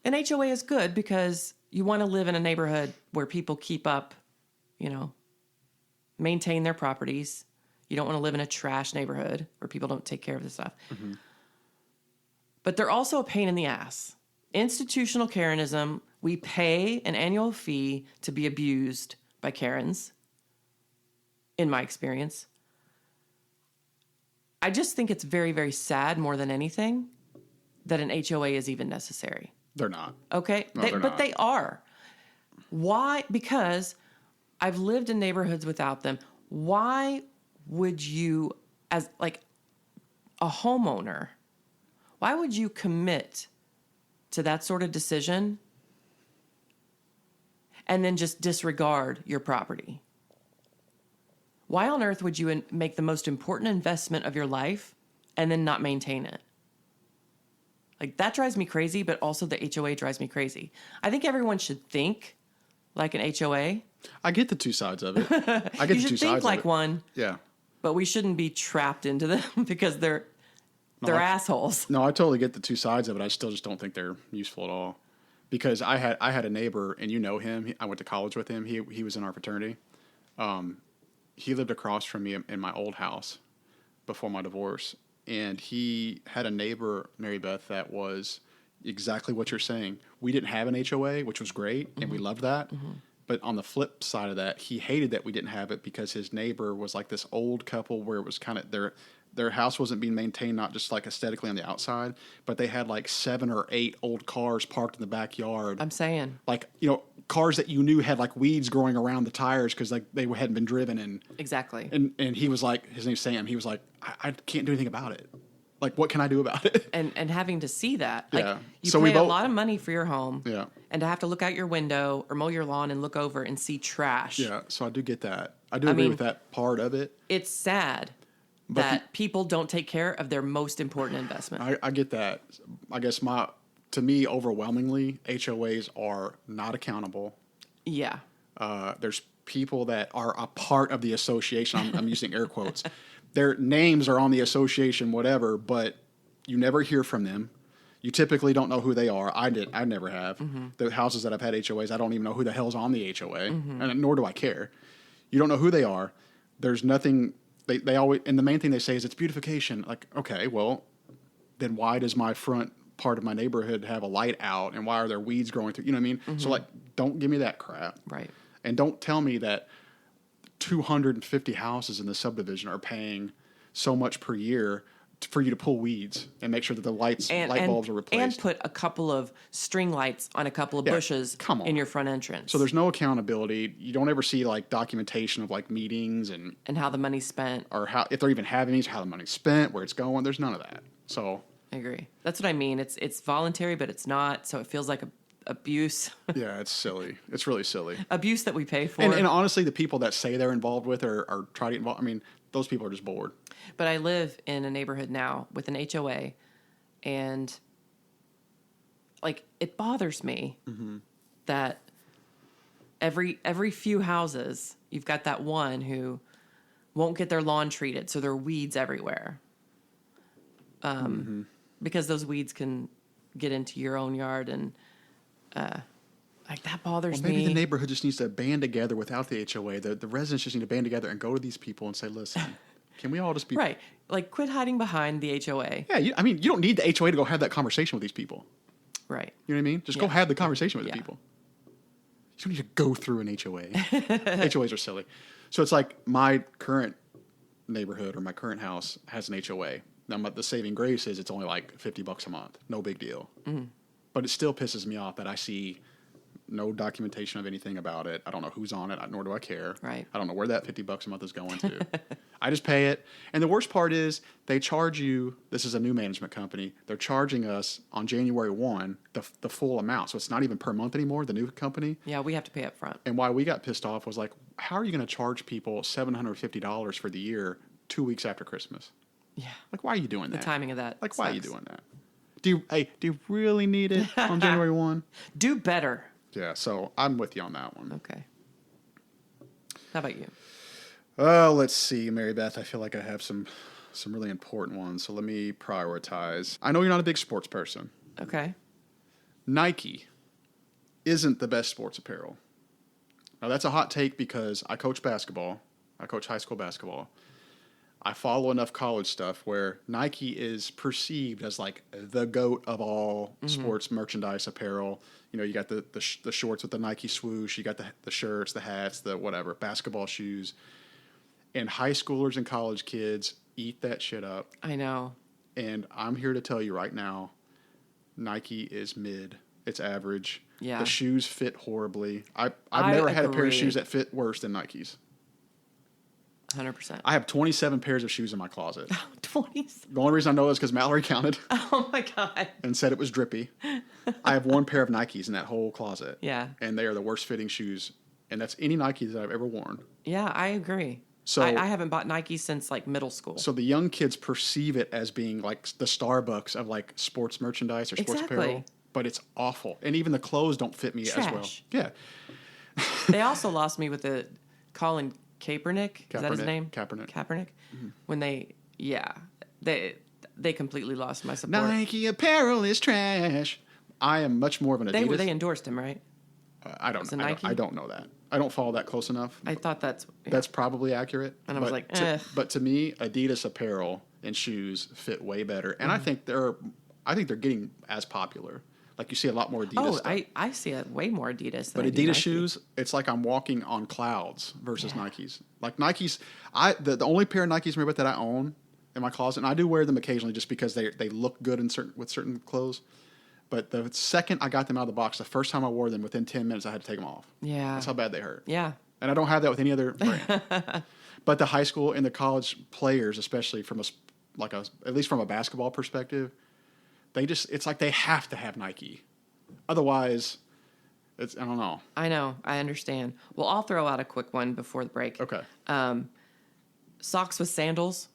an HOA is good because you want to live in a neighborhood where people keep up, maintain their properties. You don't want to live in a trash neighborhood where people don't take care of the stuff. Mm-hmm. But they're also a pain in the ass. Institutional Karenism, we pay an annual fee to be abused by Karens, in my experience. I just think it's very, very sad more than anything that an HOA is even necessary. They're not. Okay? No, they're but not. they are. Why? Because I've lived in neighborhoods without them. Why would you, as like a homeowner, why would you commit to that sort of decision and then just disregard your property? Why on earth would you make the most important investment of your life and then not maintain it? Like, that drives me crazy, but also the HOA drives me crazy. I think everyone should think like an HOA. I get the two sides of it. I get the two sides of it. You should think like one. Yeah. But we shouldn't be trapped into them because they're assholes. No, I totally get the two sides of it. I still just don't think they're useful at all. Because I had a neighbor, and you know him. I went to college with him. He was in our fraternity. He lived across from me in my old house before my divorce. And he had a neighbor, Mary Beth, that was exactly what you're saying. We didn't have an HOA, which was great, and we loved that. But on the flip side of that, he hated that we didn't have it because his neighbor was like this old couple where it was kind of their house wasn't being maintained, not just like aesthetically on the outside, but they had like 7 or 8 old cars parked in the backyard. I'm saying. Like, cars that you knew had like weeds growing around the tires because like they hadn't been driven. And exactly. And he was like, his name's Sam. He was like, I can't do anything about it. Like, what can I do about it? And having to see that. Yeah. Like, you pay a lot of money for your home. Yeah. And to have to look out your window or mow your lawn and look over and see trash. Yeah. So I do get that. I do agree with that part of it. It's sad that people don't take care of their most important investment. I get that. I guess to me, overwhelmingly, HOAs are not accountable. Yeah. There's people that are a part of the association. I'm using air quotes. Their names are on the association, whatever, but you never hear from them. You typically don't know who they are. I never have. The houses that I've had HOAs, I don't even know who the hell's on the HOA, and nor do I care. You don't know who they are. There's nothing. They always, and the main thing they say is it's beautification. Like, okay, well, then why does my front part of my neighborhood have a light out, and why are there weeds growing through? You know what I mean? So like, don't give me that crap. Right. And don't tell me that 250 houses in the subdivision are paying so much per year for you to pull weeds and make sure that the light bulbs are replaced. And put a couple of string lights on a couple of bushes in your front entrance. So there's no accountability. You don't ever see like documentation of like meetings and how the money's spent. Or how, if they're even having these, how the money's spent, where it's going. There's none of that. So I agree. That's what I mean. It's voluntary, but it's not. So it feels like abuse. Yeah, it's silly. It's really silly. Abuse that we pay for. And honestly, the people that say they're involved with or try to get involved, I mean, those people are just bored. But I live in a neighborhood now with an HOA, and like, it bothers me that every few houses, you've got that one who won't get their lawn treated, so there are weeds everywhere. Because those weeds can get into your own yard, and like, that bothers me. Maybe the neighborhood just needs to band together without the HOA. The residents just need to band together and go to these people and say, listen, can we all just be... Right. Like, quit hiding behind the HOA. Yeah, you don't need the HOA to go have that conversation with these people. Right. You know what I mean? Just go have the conversation with the people. You don't need to go through an HOA. HOAs are silly. So it's like my current neighborhood or my current house has an HOA. Now, the saving grace is it's only like $50 a month. No big deal. But it still pisses me off that I see no documentation of anything about it. I don't know who's on it, nor do I care. Right. I don't know where that $50 a month is going to. I just pay it. And the worst part is they charge you, this is a new management company, they're charging us on January 1 the full amount. So it's not even per month anymore, the new company. Yeah, we have to pay up front. And why we got pissed off was like, how are you going to charge people $750 for the year 2 weeks after Christmas? Yeah. Like, why are you doing that? The timing of that Like, sucks. why are you doing that? Do you really need it on January 1? Do better. Yeah, so I'm with you on that one. Okay. How about you? Let's see, Mary Beth. I feel like I have some really important ones, so let me prioritize. I know you're not a big sports person. Okay. Nike isn't the best sports apparel. Now, that's a hot take because I coach basketball. I coach high school basketball. I follow enough college stuff where Nike is perceived as like the GOAT of all sports merchandise apparel. You know, you got the shorts with the Nike swoosh, you got the shirts, the hats, the whatever, basketball shoes. And high schoolers and college kids eat that shit up. I know. And I'm here to tell you right now, Nike is mid. It's average. Yeah. The shoes fit horribly. I've never had a pair of shoes that fit worse than Nikes. 100%. I have 27 pairs of shoes in my closet. 20. The only reason I know is because Mallory counted Oh my God. and said it was drippy. I have one pair of Nikes in that whole closet. Yeah. And they are the worst fitting shoes. And that's any Nikes that I've ever worn. Yeah, I agree. So I haven't bought Nike since like middle school. So the young kids perceive it as being like the Starbucks of like sports merchandise or sports apparel. But it's awful. And even the clothes don't fit me as well. Yeah. They also lost me with the Colin Kaepernick. Is that his name? Kaepernick. Mm-hmm. When they completely lost my support. Nike apparel is trash. I am much more of an Adidas. They endorsed him, right? I don't know. I don't know that. I don't follow that close enough. I thought that's probably accurate. And I was like, but to me, Adidas apparel and shoes fit way better. And I think they're getting as popular. Like you see a lot more Adidas stuff. I see it way more Adidas than But Adidas shoes, it's like I'm walking on clouds versus Nikes. Like Nikes, the only pair of Nikes maybe that I own in my closet, and I do wear them occasionally just because they look good with certain clothes. But the second I got them out of the box, the first time I wore them, within 10 minutes I had to take them off. Yeah. That's how bad they hurt. Yeah. And I don't have that with any other brand. But the high school and the college players, especially from at least from a basketball perspective, it's like they have to have Nike. Otherwise, I don't know. I know. I understand. Well, I'll throw out a quick one before the break. Okay. Socks with sandals.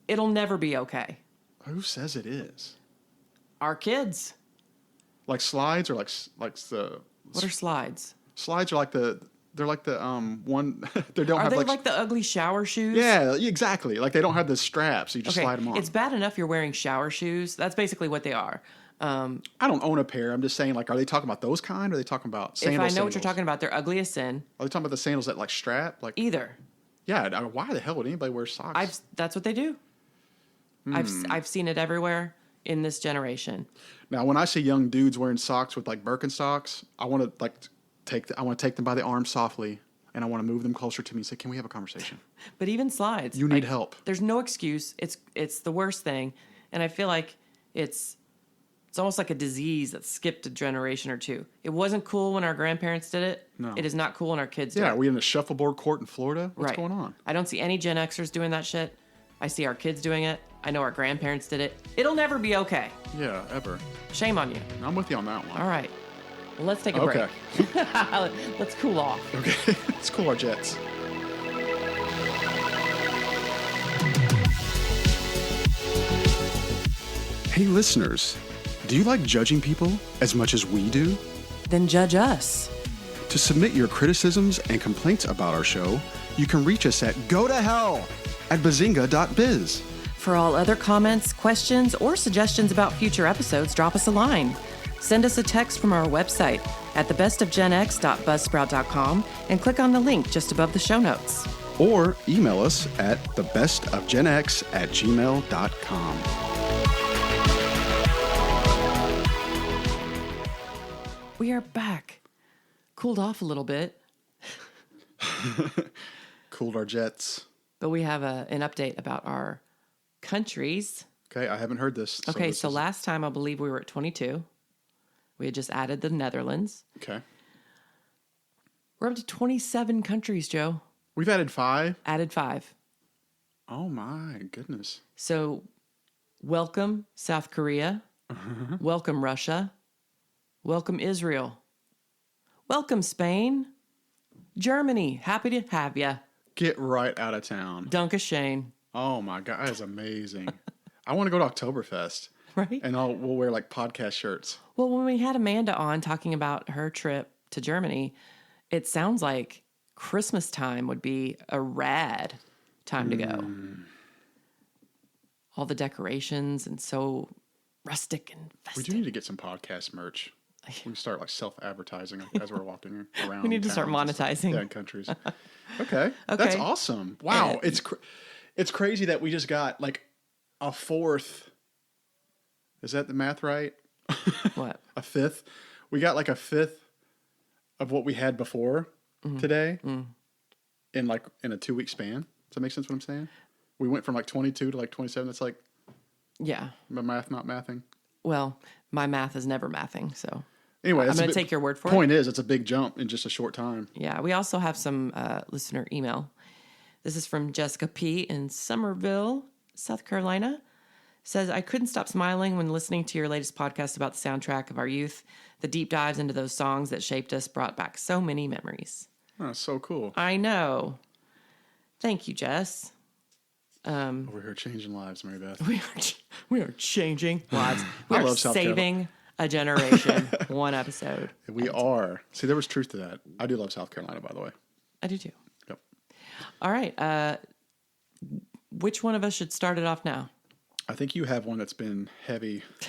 It'll never be okay. Who says it is? Our kids. Like slides or like the... What are slides? Slides are like they're like the one they don't have like the ugly shower shoes? Yeah, exactly. Like they don't have the straps, so you just slide them on. It's bad enough you're wearing shower shoes. That's basically what they are. I don't own a pair. I'm just saying, like, are they talking about those kind? Or are they talking about sandals? If I know what you're talking about, they're ugly as sin. Are they talking about the sandals that like strap? Like either. Yeah. Why the hell would anybody wear socks? That's what they do. I've seen it everywhere in this generation. Now, when I see young dudes wearing socks with like Birkenstocks, I want to take them by the arm softly, and I want to move them closer to me and say, "Can we have a conversation?" But even slides, you need help. There's no excuse. It's the worst thing, and I feel like it's almost like a disease that skipped a generation or two. It wasn't cool when our grandparents did it. No. It is not cool when our kids do it. Yeah, are we in a shuffleboard court in Florida? What's right. going on? I don't see any Gen Xers doing that shit. I see our kids doing it. I know our grandparents did it. It'll never be okay. Yeah, ever. Shame on you. I'm with you on that one. All right. Well, let's take a break. Let's cool off. Okay. Let's cool our jets. Hey, listeners. Do you like judging people as much as we do? Then judge us. To submit your criticisms and complaints about our show, you can reach us at gotohell@bazinga.biz. For all other comments, questions, or suggestions about future episodes, drop us a line. Send us a text from our website at thebestofgenx.buzzsprout.com and click on the link just above the show notes. Or email us at thebestofgenx@gmail.com. We are back. Cooled off a little bit. Cooled our jets. But we have an update about our countries. Okay, I haven't heard this. Okay, so last time I believe we were at 22. We had just added the Netherlands. Okay. We're up to 27 countries, Joe. We've added 5? Added 5. Oh my goodness. So welcome South Korea. Welcome Russia. Welcome Israel. Welcome Spain. Germany. Happy to have you. Get right out of town. Dunka Shane. Oh my God, that is amazing. I want to go to Oktoberfest. Right. And we'll wear like podcast shirts. Well, when we had Amanda on talking about her trip to Germany, it sounds like Christmas time would be a rad time to go. All the decorations and so rustic and festive. We do need to get some podcast merch. We can start like self-advertising as we're walking around. We need to start monetizing. Yeah, in countries. Okay. That's awesome. Wow. It's crazy that we just got like a fourth. Is that the math right? What? A fifth. We got like a fifth of what we had before today in a 2-week span. Does that make sense what I'm saying? We went from like 22 to like 27. That's like, yeah. My math not mathing. Well, my math is never mathing, so. Anyway, I'm going to take your word for it. Point is, it's a big jump in just a short time. Yeah, we also have some listener email. This is from Jessica P. in Summerville, South Carolina. Says, I couldn't stop smiling when listening to your latest podcast about the soundtrack of our youth. The deep dives into those songs that shaped us brought back so many memories. Oh, so cool. I know. Thank you, Jess. We're here changing lives, Mary Beth. We are changing lives. We I are love South saving a generation. One episode. We are. See, there was truth to that. I do love South Carolina, by the way. I do too. Yep. All right. Which one of us should start it off now? I think you have one that's been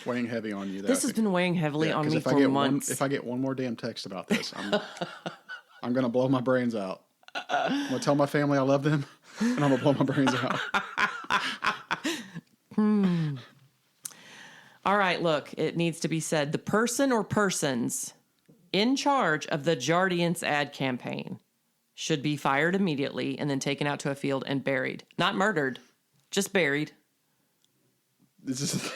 weighing heavy on you. This has been weighing heavily on me for months. If I get one more damn text about this, I'm going to blow my brains out. I'm going to tell my family I love them, and I'm going to blow my brains out. All right, look, it needs to be said. The person or persons in charge of the Jardiance ad campaign should be fired immediately and then taken out to a field and buried. Not murdered, just buried. This is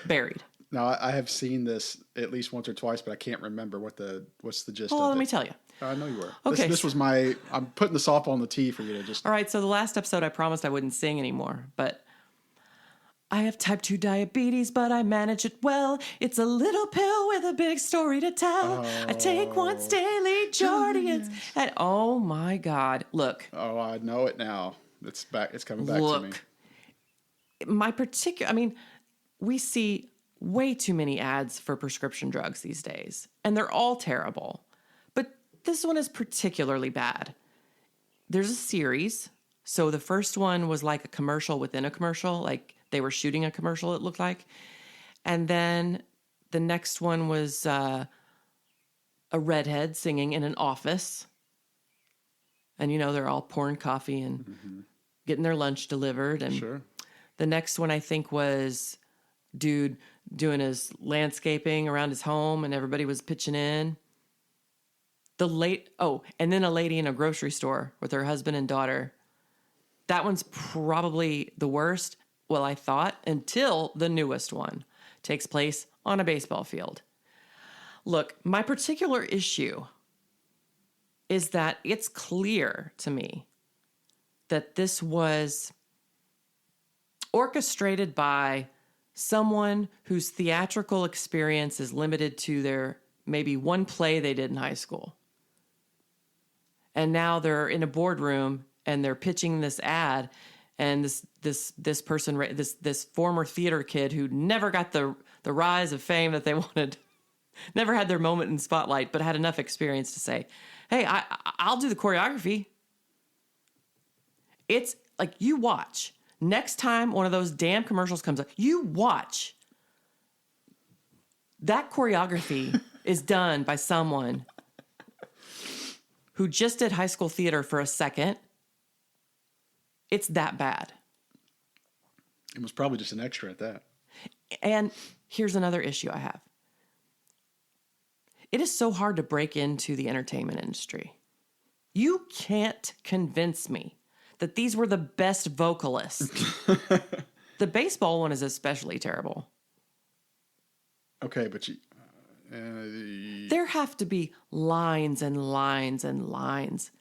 Buried. Now, I have seen this at least once or twice, but I can't remember what's the gist of it. Well, let me tell you. I know you were. Okay. This was I'm putting the softball on the tee for you to just... All right, so the last episode I promised I wouldn't sing anymore, but I have type 2 diabetes, but I manage it well. It's a little pill with a big story to tell. I take once daily, Jardiance. And oh my God, look. Oh, I know it now. It's coming back to me. We see way too many ads for prescription drugs these days, and they're all terrible. But this one is particularly bad. There's a series. So the first one was like a commercial within a commercial, like they were shooting a commercial, it looked like. And then the next one was a redhead singing in an office. And, they're all pouring coffee and getting their lunch delivered. And Sure. The next one, I think, was dude doing his landscaping around his home, and everybody was pitching in. And then a lady in a grocery store with her husband and daughter. That one's probably the worst, well, I thought, until the newest one takes place on a baseball field. Look, my particular issue is that it's clear to me that this was orchestrated by someone whose theatrical experience is limited to their maybe one play they did in high school. And now they're in a boardroom and they're pitching this ad, and this person, this former theater kid who never got the rise of fame that they wanted, never had their moment in the spotlight, but had enough experience to say, hey, I'll do the choreography. It's like, you watch. Next time one of those damn commercials comes up, you watch. That choreography is done by someone who just did high school theater for a second. It's that bad. It was probably just an extra at that. And here's another issue I have. It is so hard to break into the entertainment industry. You can't convince me that these were the best vocalists. The baseball one is especially terrible. Okay, but there have to be lines and lines and lines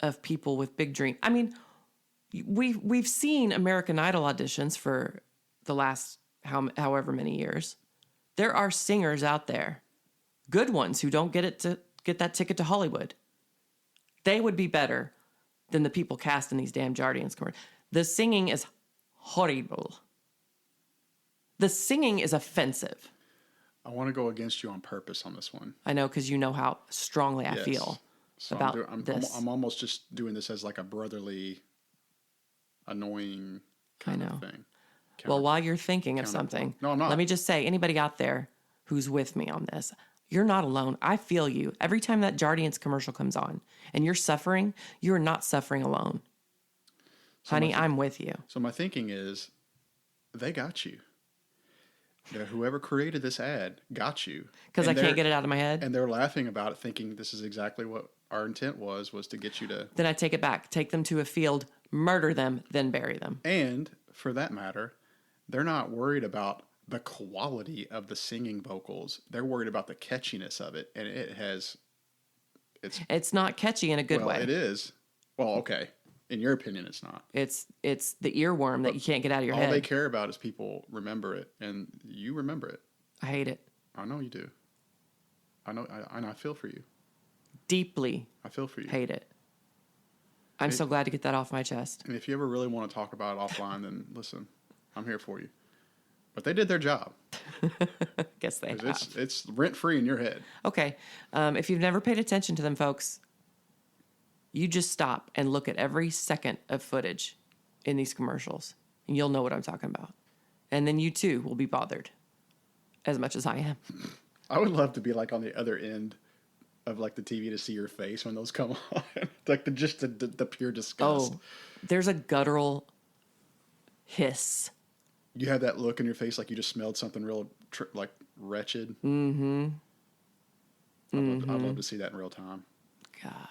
of people with big dreams. I mean, we've seen American Idol auditions for the last however many years. There are singers out there, good ones, who don't get that ticket to Hollywood. They would be better than the people cast in these damn Jardiance commercials. The singing is horrible. The singing is offensive. I want to go against you on purpose on this one. I know, because you know how strongly I feel about this. I'm almost just doing this as like a brotherly, annoying kind of thing. Well, while you're thinking of something, no, I'm not. Let me just say, anybody out there who's with me on this, you're not alone. I feel you. Every time that Jardiance commercial comes on and you're suffering, you're not suffering alone. So honey, I'm with you. So my thinking is, they got you. Whoever created this ad got you. Because I can't get it out of my head? And they're laughing about it, thinking this is exactly what our intent was to get you to... Then I take it back. Take them to a field, murder them, then bury them. And, for that matter, they're not worried about the quality of the singing vocals. They're worried about the catchiness of it. And it's not catchy in a good way. It is. Well, okay. in your opinion, it's not. It's the earworm that you can't get out of your All head. they care about is people remember it, and you remember it. I hate it. I know you do. I know. I feel for you. Deeply I feel for you. hate it. I'm so glad to get that off my chest. And if you ever really want to talk about it offline, then listen, I'm here for you. But they did their job. Guess they have. It's rent free in your head. Okay. If you've never paid attention to them, folks, you just stop and look at every second of footage in these commercials, and you'll know what I'm talking about. And then you too will be bothered as much as I am. I would love to be like on the other end of like the TV to see your face when those come on. Like the pure disgust. Oh, there's a guttural hiss. You have that look in your face like you just smelled something real like wretched. Mm-hmm. I'd love to see that in real time. God.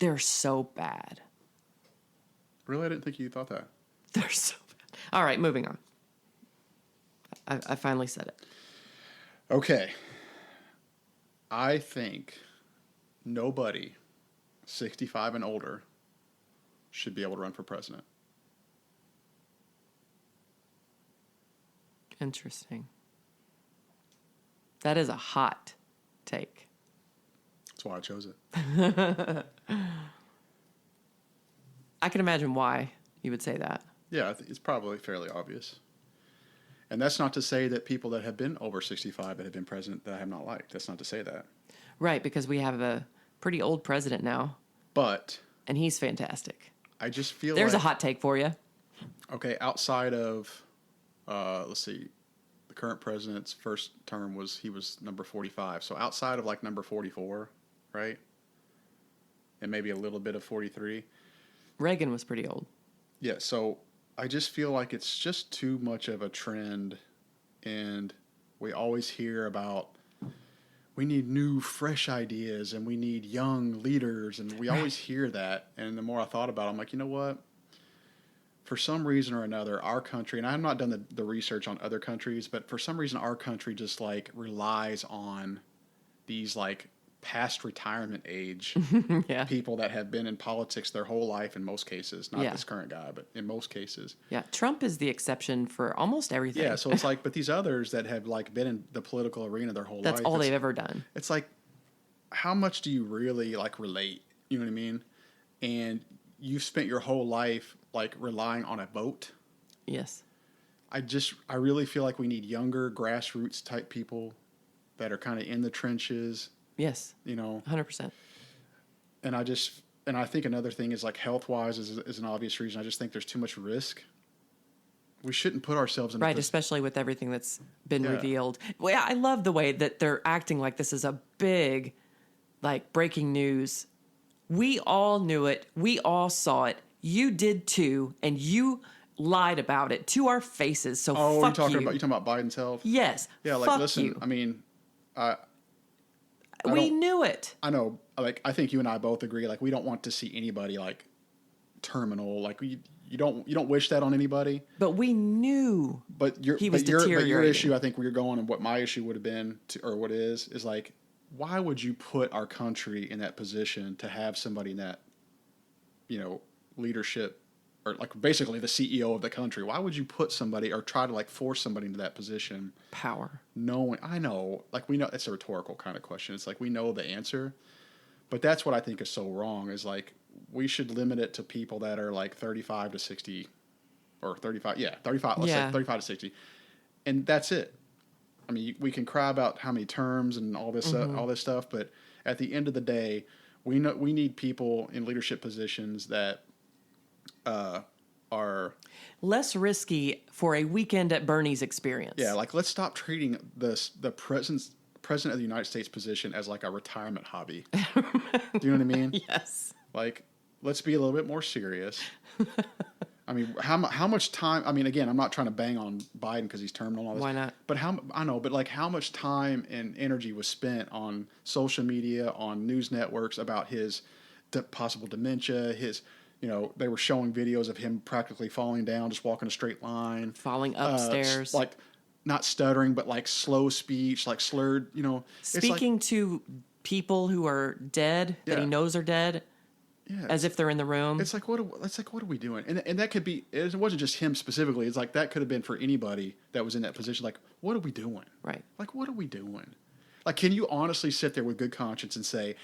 They're so bad. Really? I didn't think you thought that. They're so bad. All right, moving on. I finally said it. Okay. I think nobody 65 and older should be able to run for president. Interesting. That is a hot take. That's why I chose it. I can imagine why you would say that. Yeah, it's probably fairly obvious. And that's not to say that people that have been over 65 that have been president that I have not liked. That's not to say that. Right, because we have a pretty old president now. But and he's fantastic. I just feel There's a hot take for you. Okay, outside of, let's see, the current president's first term he was number 45. So outside of like number 44, right? And maybe a little bit of 43. Reagan was pretty old. Yeah, so I just feel like it's just too much of a trend, and we always hear about we need new, fresh ideas, and we need young leaders, and we always hear that. And the more I thought about it, I'm like, you know what? For some reason or another, our country, and I've not done the research on other countries, but for some reason our country just like relies on these like past retirement age Yeah. people that have been in politics their whole life in most cases. Not Yeah. this current guy, but in most cases. Yeah, Trump is the exception for almost everything. Yeah, so it's like, but these others that have like been in the political arena their whole life. That's all they've ever done. It's like, how much do you really like relate? You know what I mean? And you've spent your whole life like relying on a vote. Yes. I really feel like we need younger grassroots type people that are kind of in the trenches. Yes. You know, 100%. and I think another thing is like health wise is an obvious reason. I just think there's too much risk. We shouldn't put ourselves in Right, especially with everything that's been revealed. Well, yeah, I love the way that they're acting like this is a big, like, breaking news. We all knew it. We all saw it. You did too, and you lied about it to our faces. So fuck you. You talking about Biden's health? Yes. Yeah, like fuck listen. you. I mean, we knew it. I know. Like I think you and I both agree. Like we don't want to see anybody like terminal. Like you don't wish that on anybody. But we knew. But your issue, I think, where you're going, and what my issue would have been, or what is like, why would you put our country in that position to have somebody in that, leadership, or like basically the CEO of the country? Why would you put somebody or try to like force somebody into that position? Power. I know, like we know it's a rhetorical kind of question. It's like we know the answer, but that's what I think is so wrong. Is like we should limit it to people that are like 35 to 60, or 35. Yeah, 35. Let's say 35 to 60, and that's it. I mean, we can cry about how many terms and all this stuff, but at the end of the day, we need people in leadership positions that are less risky for a weekend at Bernie's experience. Yeah, like let's stop treating the president of the United States position as like a retirement hobby. Do you know what I mean? Yes. Like, let's be a little bit more serious. I mean, how much time? I mean, again, I'm not trying to bang on Biden because he's terminal and all this. Why not? But how much time and energy was spent on social media, on news networks about his possible dementia, they were showing videos of him practically falling down, just walking a straight line. Falling upstairs. Like, not stuttering, but like slow speech, like slurred, Speaking to people who are dead, that he knows are dead. Yeah, as if they're in the room. it's like what are we doing? And that could be. It wasn't just him specifically. It's like that could have been for anybody that was in that position. Like, what are we doing? Right. Like, what are we doing? Like, can you honestly sit there with good conscience and say,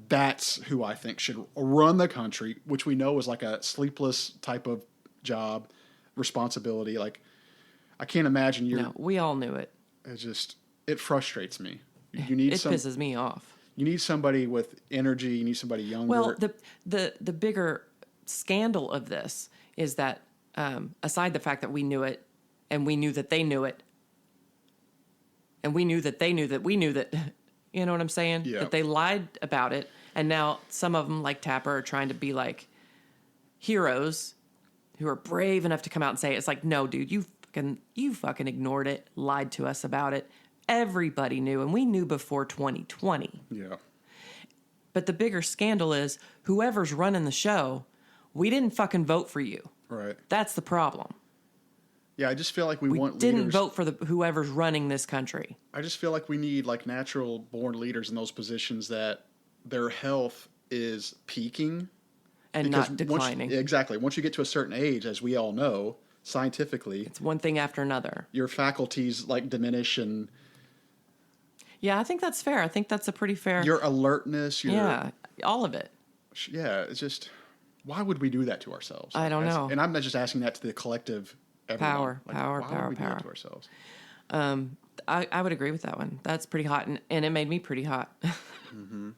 that's who I think should run the country, which we know is like a sleepless type of job, responsibility. Like, I can't imagine No, we all knew it. It frustrates me. You need It pisses me off. You need somebody with energy. You need somebody younger. Well, the bigger scandal of this is that aside the fact that we knew it, and we knew that they knew it, and we knew that they knew that we knew that, you know what I'm saying? Yeah. That they lied about it, and now some of them, like Tapper, are trying to be like heroes who are brave enough to come out and say it. It's like, no, dude, you fucking ignored it, lied to us about it. Everybody knew, and we knew before 2020. Yeah. But the bigger scandal is whoever's running the show, we didn't fucking vote for you. Right. That's the problem. Yeah, I just feel like we want didn't leaders. vote for whoever's running this country. I just feel like we need like natural born leaders in those positions that their health is peaking And not declining. Exactly. Once you get to a certain age, as we all know, scientifically, It's one thing after another. your faculties like diminish and Yeah, I think that's fair. I think that's a pretty fair. your alertness, yeah, all of it. yeah, it's just why would we do that to ourselves? I don't know. And I'm not just asking that to the collective everyone. Power, why would we do power. that to ourselves? I would agree with that one. That's pretty hot, and it made me pretty hot. Mm-hmm.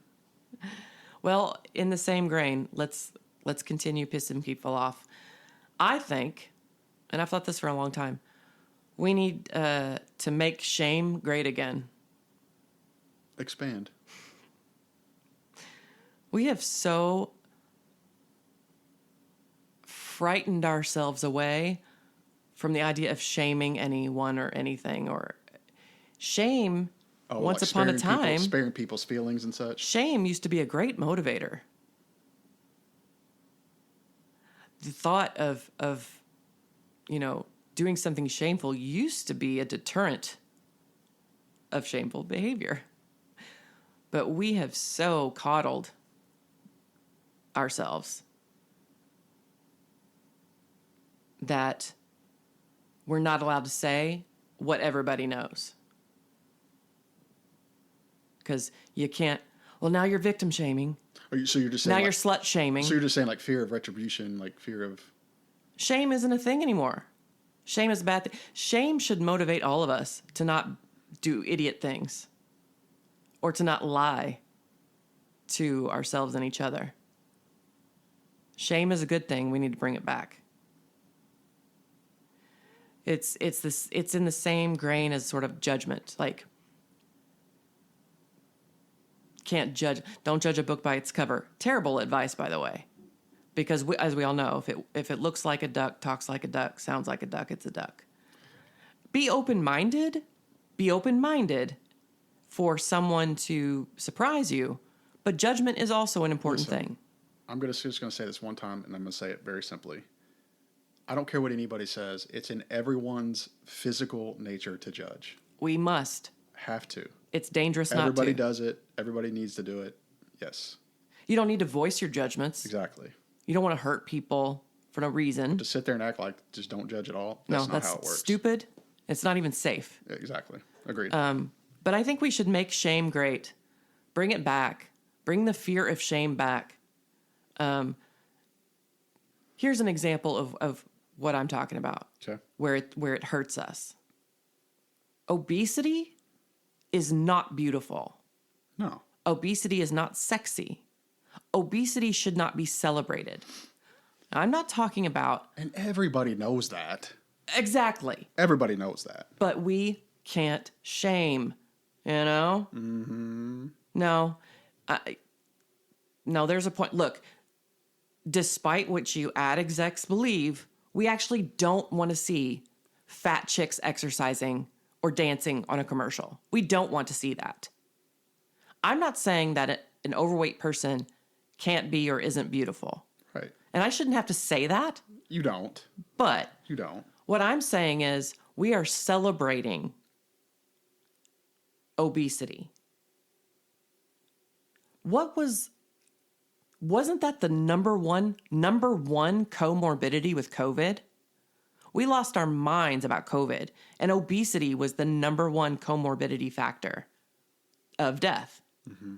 Well, in the same grain, let's continue pissing people off. I think, and I've thought this for a long time, we need to make shame great again. Expand. We have so frightened ourselves away from the idea of shaming anyone or anything, or shame. Once like upon a time, sparing people's feelings and such. shame used to be a great motivator. The thought of doing something shameful used to be a deterrent of shameful behavior. But we have so coddled ourselves that we're not allowed to say what everybody knows. Because you can't, well, now you're victim shaming. So you're just saying Now like, you're slut shaming. So you're just saying like fear of retribution, like fear of. Shame isn't a thing anymore. Shame is a bad thing. Shame should motivate all of us to not do idiot things or to not lie to ourselves and each other. Shame is a good thing. We need to bring it back. It's in the same grain as sort of judgment. Like, don't judge a book by its cover. Terrible advice, by the way. Because as we all know, if it looks like a duck, talks like a duck, sounds like a duck, it's a duck. Be open-minded. Be open-minded for someone to surprise you. But judgment is also an important thing. I'm just going to say this one time, and I'm going to say it very simply. I don't care what anybody says. It's in everyone's physical nature to judge. We must. Have to. It's dangerous not to. Everybody does it. Everybody needs to do it. Yes. You don't need to voice your judgments. Exactly. You don't want to hurt people for no reason. To sit there and act like just don't judge at all. No, That's not that's how it works. stupid. It's not even safe. Exactly. Agreed. But I think we should make shame great. Bring it back. Bring the fear of shame back. Here's an example of what I'm talking about. Okay. Where it hurts us. Obesity is not beautiful. No. Obesity is not sexy. Obesity should not be celebrated. I'm not talking about... And everybody knows that. Exactly. Everybody knows that. But we can't shame, you know? Mm-hmm. No. No, there's a point. Look, despite what you ad execs believe, we actually don't want to see fat chicks exercising or dancing on a commercial. We don't want to see that. I'm not saying that an overweight person can't be or isn't beautiful. Right. And I shouldn't have to say that. You don't. But You don't. what I'm saying is we are celebrating obesity. What was Wasn't that the number one comorbidity with COVID? We lost our minds about COVID, and obesity was the number one comorbidity factor of death. Mm-hmm.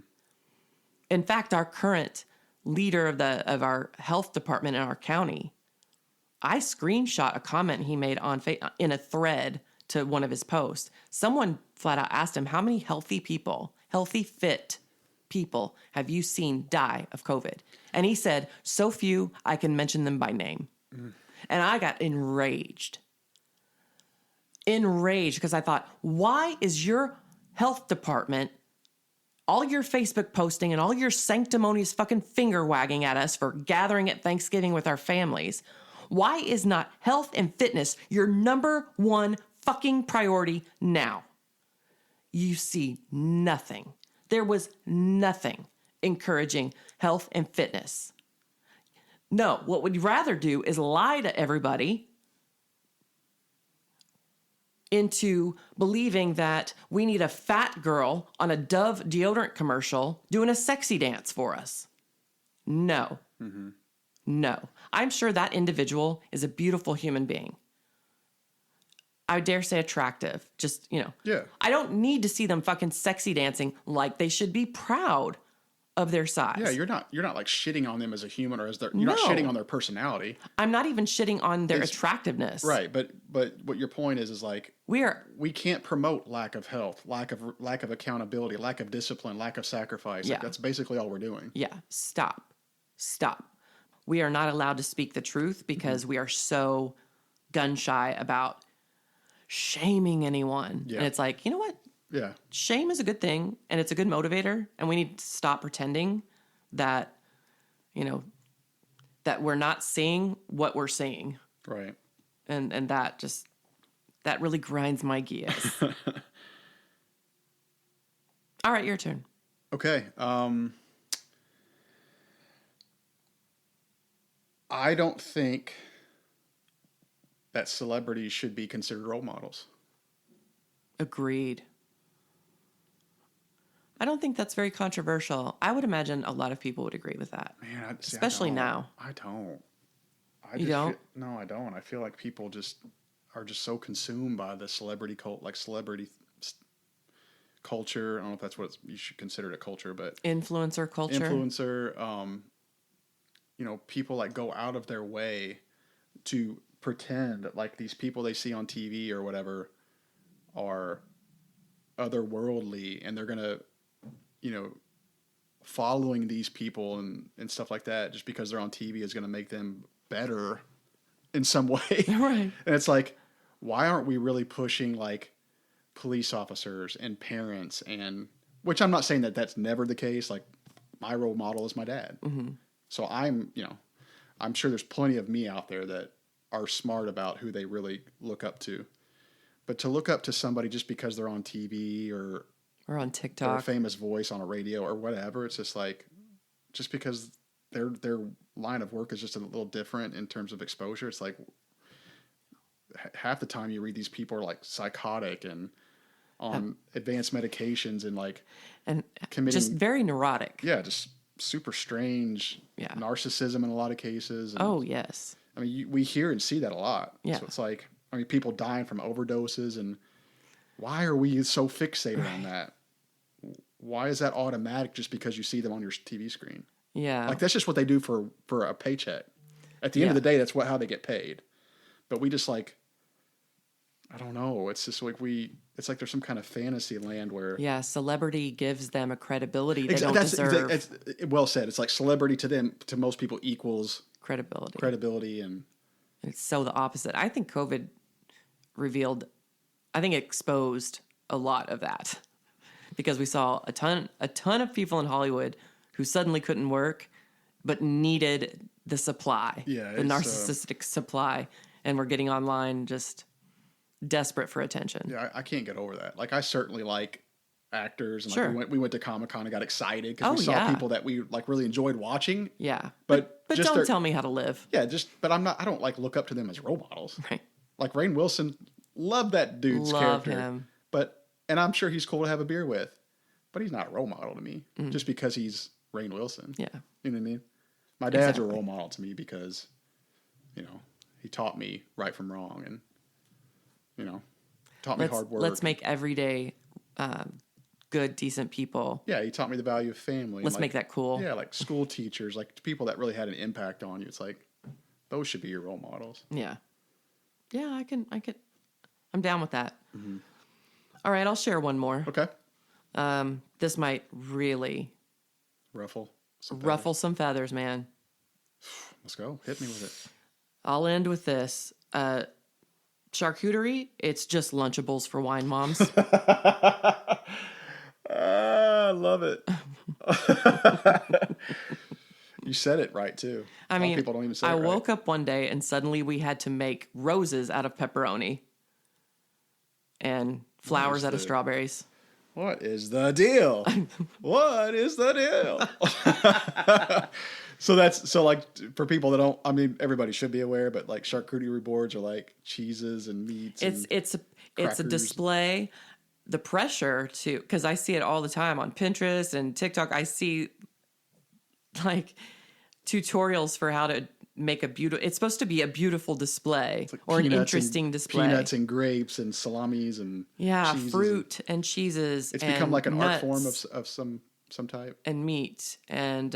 In fact, our current leader of our health department in our county, I screenshot a comment he made in a thread to one of his posts. Someone flat out asked him, how many healthy, fit people have you seen die of COVID? And he said, so few, I can mention them by name. Mm. And I got enraged because I thought, why is your health department, all your Facebook posting and all your sanctimonious fucking finger wagging at us for gathering at Thanksgiving with our families, why is not health and fitness your number one fucking priority now? You see nothing. There was nothing encouraging health and fitness. No, what we'd rather do is lie to everybody into believing that we need a fat girl on a Dove deodorant commercial doing a sexy dance for us. No. Mm-hmm. No. I'm sure that individual is a beautiful human being. I dare say attractive. Just, Yeah. I don't need to see them fucking sexy dancing like they should be proud of their size. Yeah, you're not like shitting on them as a human or you're not shitting on their personality. I'm not even shitting on their attractiveness. Right, but what your point is like we can't promote lack of health, lack of accountability, lack of discipline, lack of sacrifice. Yeah. Like, that's basically all we're doing. Yeah, stop. We are not allowed to speak the truth because we are so gun shy about shaming anyone. Yeah. And it's like, you know what? Yeah. Shame is a good thing, and it's a good motivator, and we need to stop pretending that, that we're not seeing what we're seeing. Right. And that really grinds my gears. All right, your turn. Okay. I don't think that celebrities should be considered role models. Agreed. I don't think that's very controversial. I would imagine a lot of people would agree with that. Man, especially now. I don't. You don't? No, I don't. I feel like people are just so consumed by the celebrity cult, like celebrity culture. I don't know if that's what you should consider it a culture, but influencer culture. Influencer. People like go out of their way to pretend like these people they see on TV or whatever are otherworldly, and they're gonna, following these people and stuff like that just because they're on TV is gonna make them better in some way. Right. And it's like, why aren't we really pushing like police officers and parents, and which I'm not saying that that's never the case. Like, my role model is my dad. Mm-hmm. So I'm sure there's plenty of me out there that are smart about who they really look up to. But to look up to somebody just because they're on TV or on TikTok, or a famous voice on a radio or whatever, it's just like, just because their line of work is just a little different in terms of exposure. It's like half the time you read these people are like psychotic and on advanced medications and committing, just very neurotic. Yeah, just super strange narcissism in a lot of cases. And, oh, yes. I mean, we hear and see that a lot. Yeah. So it's like, people dying from overdoses, and why are we so fixated on that? Why is that automatic just because you see them on your TV screen? Yeah. Like, that's just what they do for a paycheck. At the end of the day, that's how they get paid. But we just like, I don't know. It's just like it's like there's some kind of fantasy land where... Yeah, celebrity gives them a credibility they don't deserve. It's well said. It's like celebrity to them, to most people, equals... Credibility and... It's so the opposite. I think COVID exposed a lot of that. Because we saw a ton of people in Hollywood who suddenly couldn't work, but needed the supply. Yeah, the narcissistic supply. And were getting online just... desperate for attention. Yeah, I can't get over that. Like, I certainly like actors, and sure. we went to Comic-Con and got excited because we saw people that we like really enjoyed watching. Yeah, but don't tell me how to live. Yeah, but I don't like look up to them as role models. Right. Like Rainn Wilson, love that dude's character. Him. And I'm sure he's cool to have a beer with, but he's not a role model to me just because he's Rainn Wilson. Yeah, you know what I mean. My dad's a Exactly. role model to me because, he taught me right from wrong and, taught me hard work. Let's make everyday good, decent people. Yeah, he taught me the value of family. Let's make that cool. Yeah, like school teachers, like people that really had an impact on you. It's like, those should be your role models. Yeah. Yeah, I'm down with that. All right, I'll share one more. Okay. This might really Ruffle some feathers, man. Let's go. Hit me with it. I'll end with this. Charcuterie, it's just Lunchables for wine moms. I love it. You said it right, too. I mean, people don't even say it I right. woke up one day and suddenly we had to make roses out of pepperoni and flowers out of strawberries. What is the deal? What is the deal? So like for people that don't, I mean, everybody should be aware, but like charcuterie boards are like cheeses and meats. It's a crackers. display. The pressure to, because I see it all the time on Pinterest and TikTok. I see like tutorials for how to make a beautiful. It's supposed to be a beautiful display like or an peanuts interesting and, display. Peanuts and grapes and salamis and cheeses fruit and cheeses. It's and become like an art form nuts of some type. and meat. And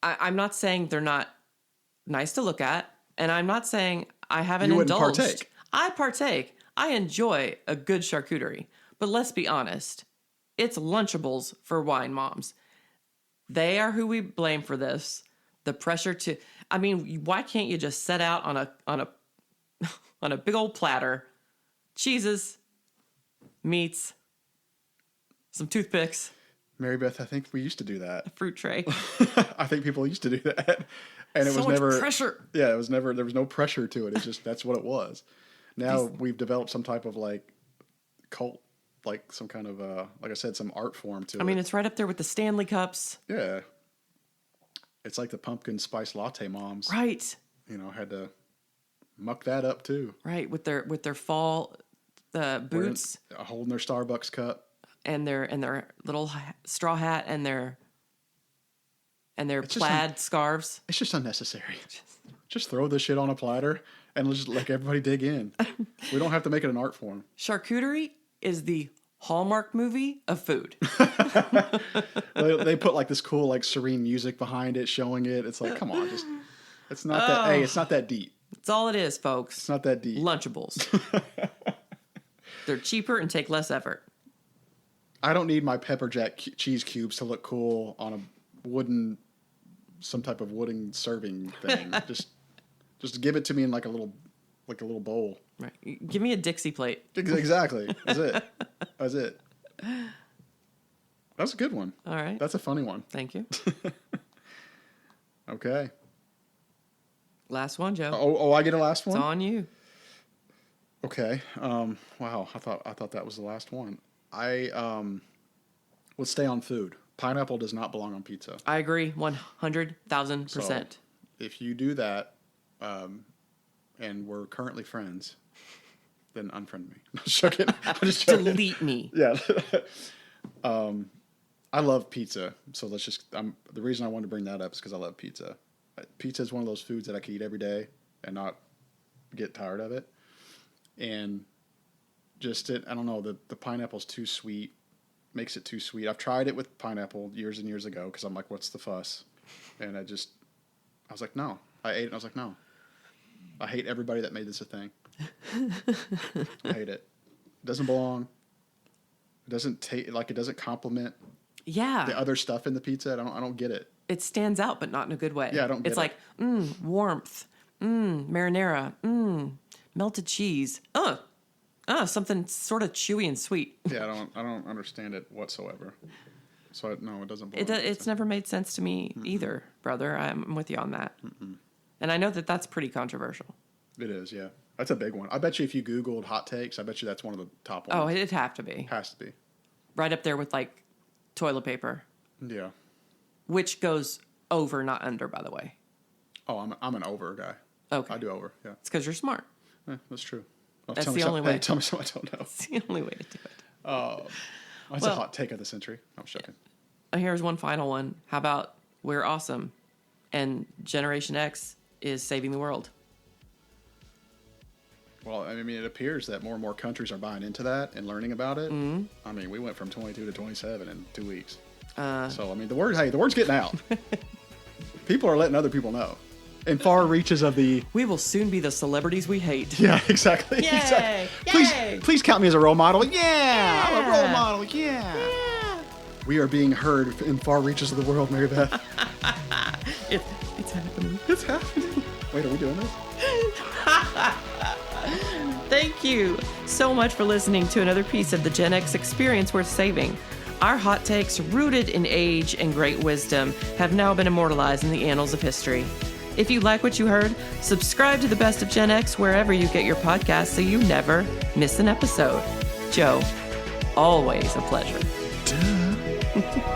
I'm not saying they're not nice to look at, and I'm not saying I haven't You wouldn't indulged. partake. I partake. I enjoy a good charcuterie. But let's be honest, it's Lunchables for wine moms. They are who we blame for this. The pressure to, I mean, why can't you just set out on a big old platter, cheeses, meats, some toothpicks, Mary Beth, I think we used to do that. a fruit tray. I think people used to do that. And it So was much never pressure. Yeah, it was never, there was no pressure to it. It's just, that's what it was. Now we've developed some type of like cult, like some kind of, like I said, some art form to it. I mean, it's right up there with the Stanley Cups. Yeah. It's like the pumpkin spice latte moms, Right. Had to muck that up too. Right. With their fall boots Holding their Starbucks cup. and their little straw hat and their It's just plaid scarves. It's just unnecessary. Just throw this shit on a platter and let's just let everybody dig in. We don't have to make it an art form. Charcuterie is the Hallmark movie of food. They put like this cool, like serene music behind it, showing it. It's like, come on, it's not that. Hey, it's not that deep. That's all it is, folks. It's not that deep. Lunchables. They're cheaper and take less effort. I don't need my pepper jack cheese cubes to look cool on a some type of wooden serving thing. just give it to me in like a little bowl. Right. Give me a Dixie plate. Exactly. That's it. That's it. That's a good one. All right. That's a funny one. Thank you. Okay. Last one, Joe. Oh, I get a last one? It's on you. Okay. Wow. I thought that was the last one. I would stay on food. Pineapple does not belong on pizza. I agree 100,000%. So if you do that, and we're currently friends, then unfriend me. I'm just joking. Delete me. Yeah. I love pizza. So the reason I wanted to bring that up is because I love pizza. Pizza is one of those foods that I could eat every day and not get tired of it. And I don't know, the pineapple's too sweet, makes it too sweet. I've tried it with pineapple years and years ago because I'm like, what's the fuss? And I was like, no. I ate it and I was like, no. I hate everybody that made this a thing. I hate it. It doesn't belong. It doesn't it doesn't complement Yeah. the other stuff in the pizza. I don't get it. It stands out, but not in a good way. Yeah, I don't get It's it. like, warmth, marinara, melted cheese. Something sort of chewy and sweet. Yeah, I don't understand it whatsoever. So no, it doesn't belong. It's never made sense to me either, brother. I'm with you on that. And I know that that's pretty controversial. It is, yeah. That's a big one. I bet you if you Googled hot takes, I bet you that's one of the top ones. Oh, it'd have to be. Has to be. Right up there with like toilet paper, Yeah. which goes over, not under, by the way. Oh, I'm an over guy. Okay. I do over, yeah. It's because you're smart. That's true. That's the only way. Hey, tell me something I don't know. It's the only way to do it. That's a hot take of the century. I'm joking. Here's one final one. How about we're awesome? And Generation X is saving the world. Well, I mean, it appears that more and more countries are buying into that and learning about it. Mm-hmm. I mean, we went from 22 to 27 in 2 weeks. So, I mean, the word's getting out. People are letting other people know. In far reaches of the... We will soon be the celebrities we hate. Yeah, exactly. Yay! Exactly. Yay! Please count me as a role model. Yeah! I'm a role model. Yeah! We are being heard in far reaches of the world, Mary Beth. It's happening. It's happening. Wait, are we doing this? Thank you so much for listening to another piece of the Gen X experience worth saving. Our hot takes, rooted in age and great wisdom, have now been immortalized in the annals of history. If you like what you heard, subscribe to the Best of Gen X wherever you get your podcasts so you never miss an episode. Joe, always a pleasure. Duh.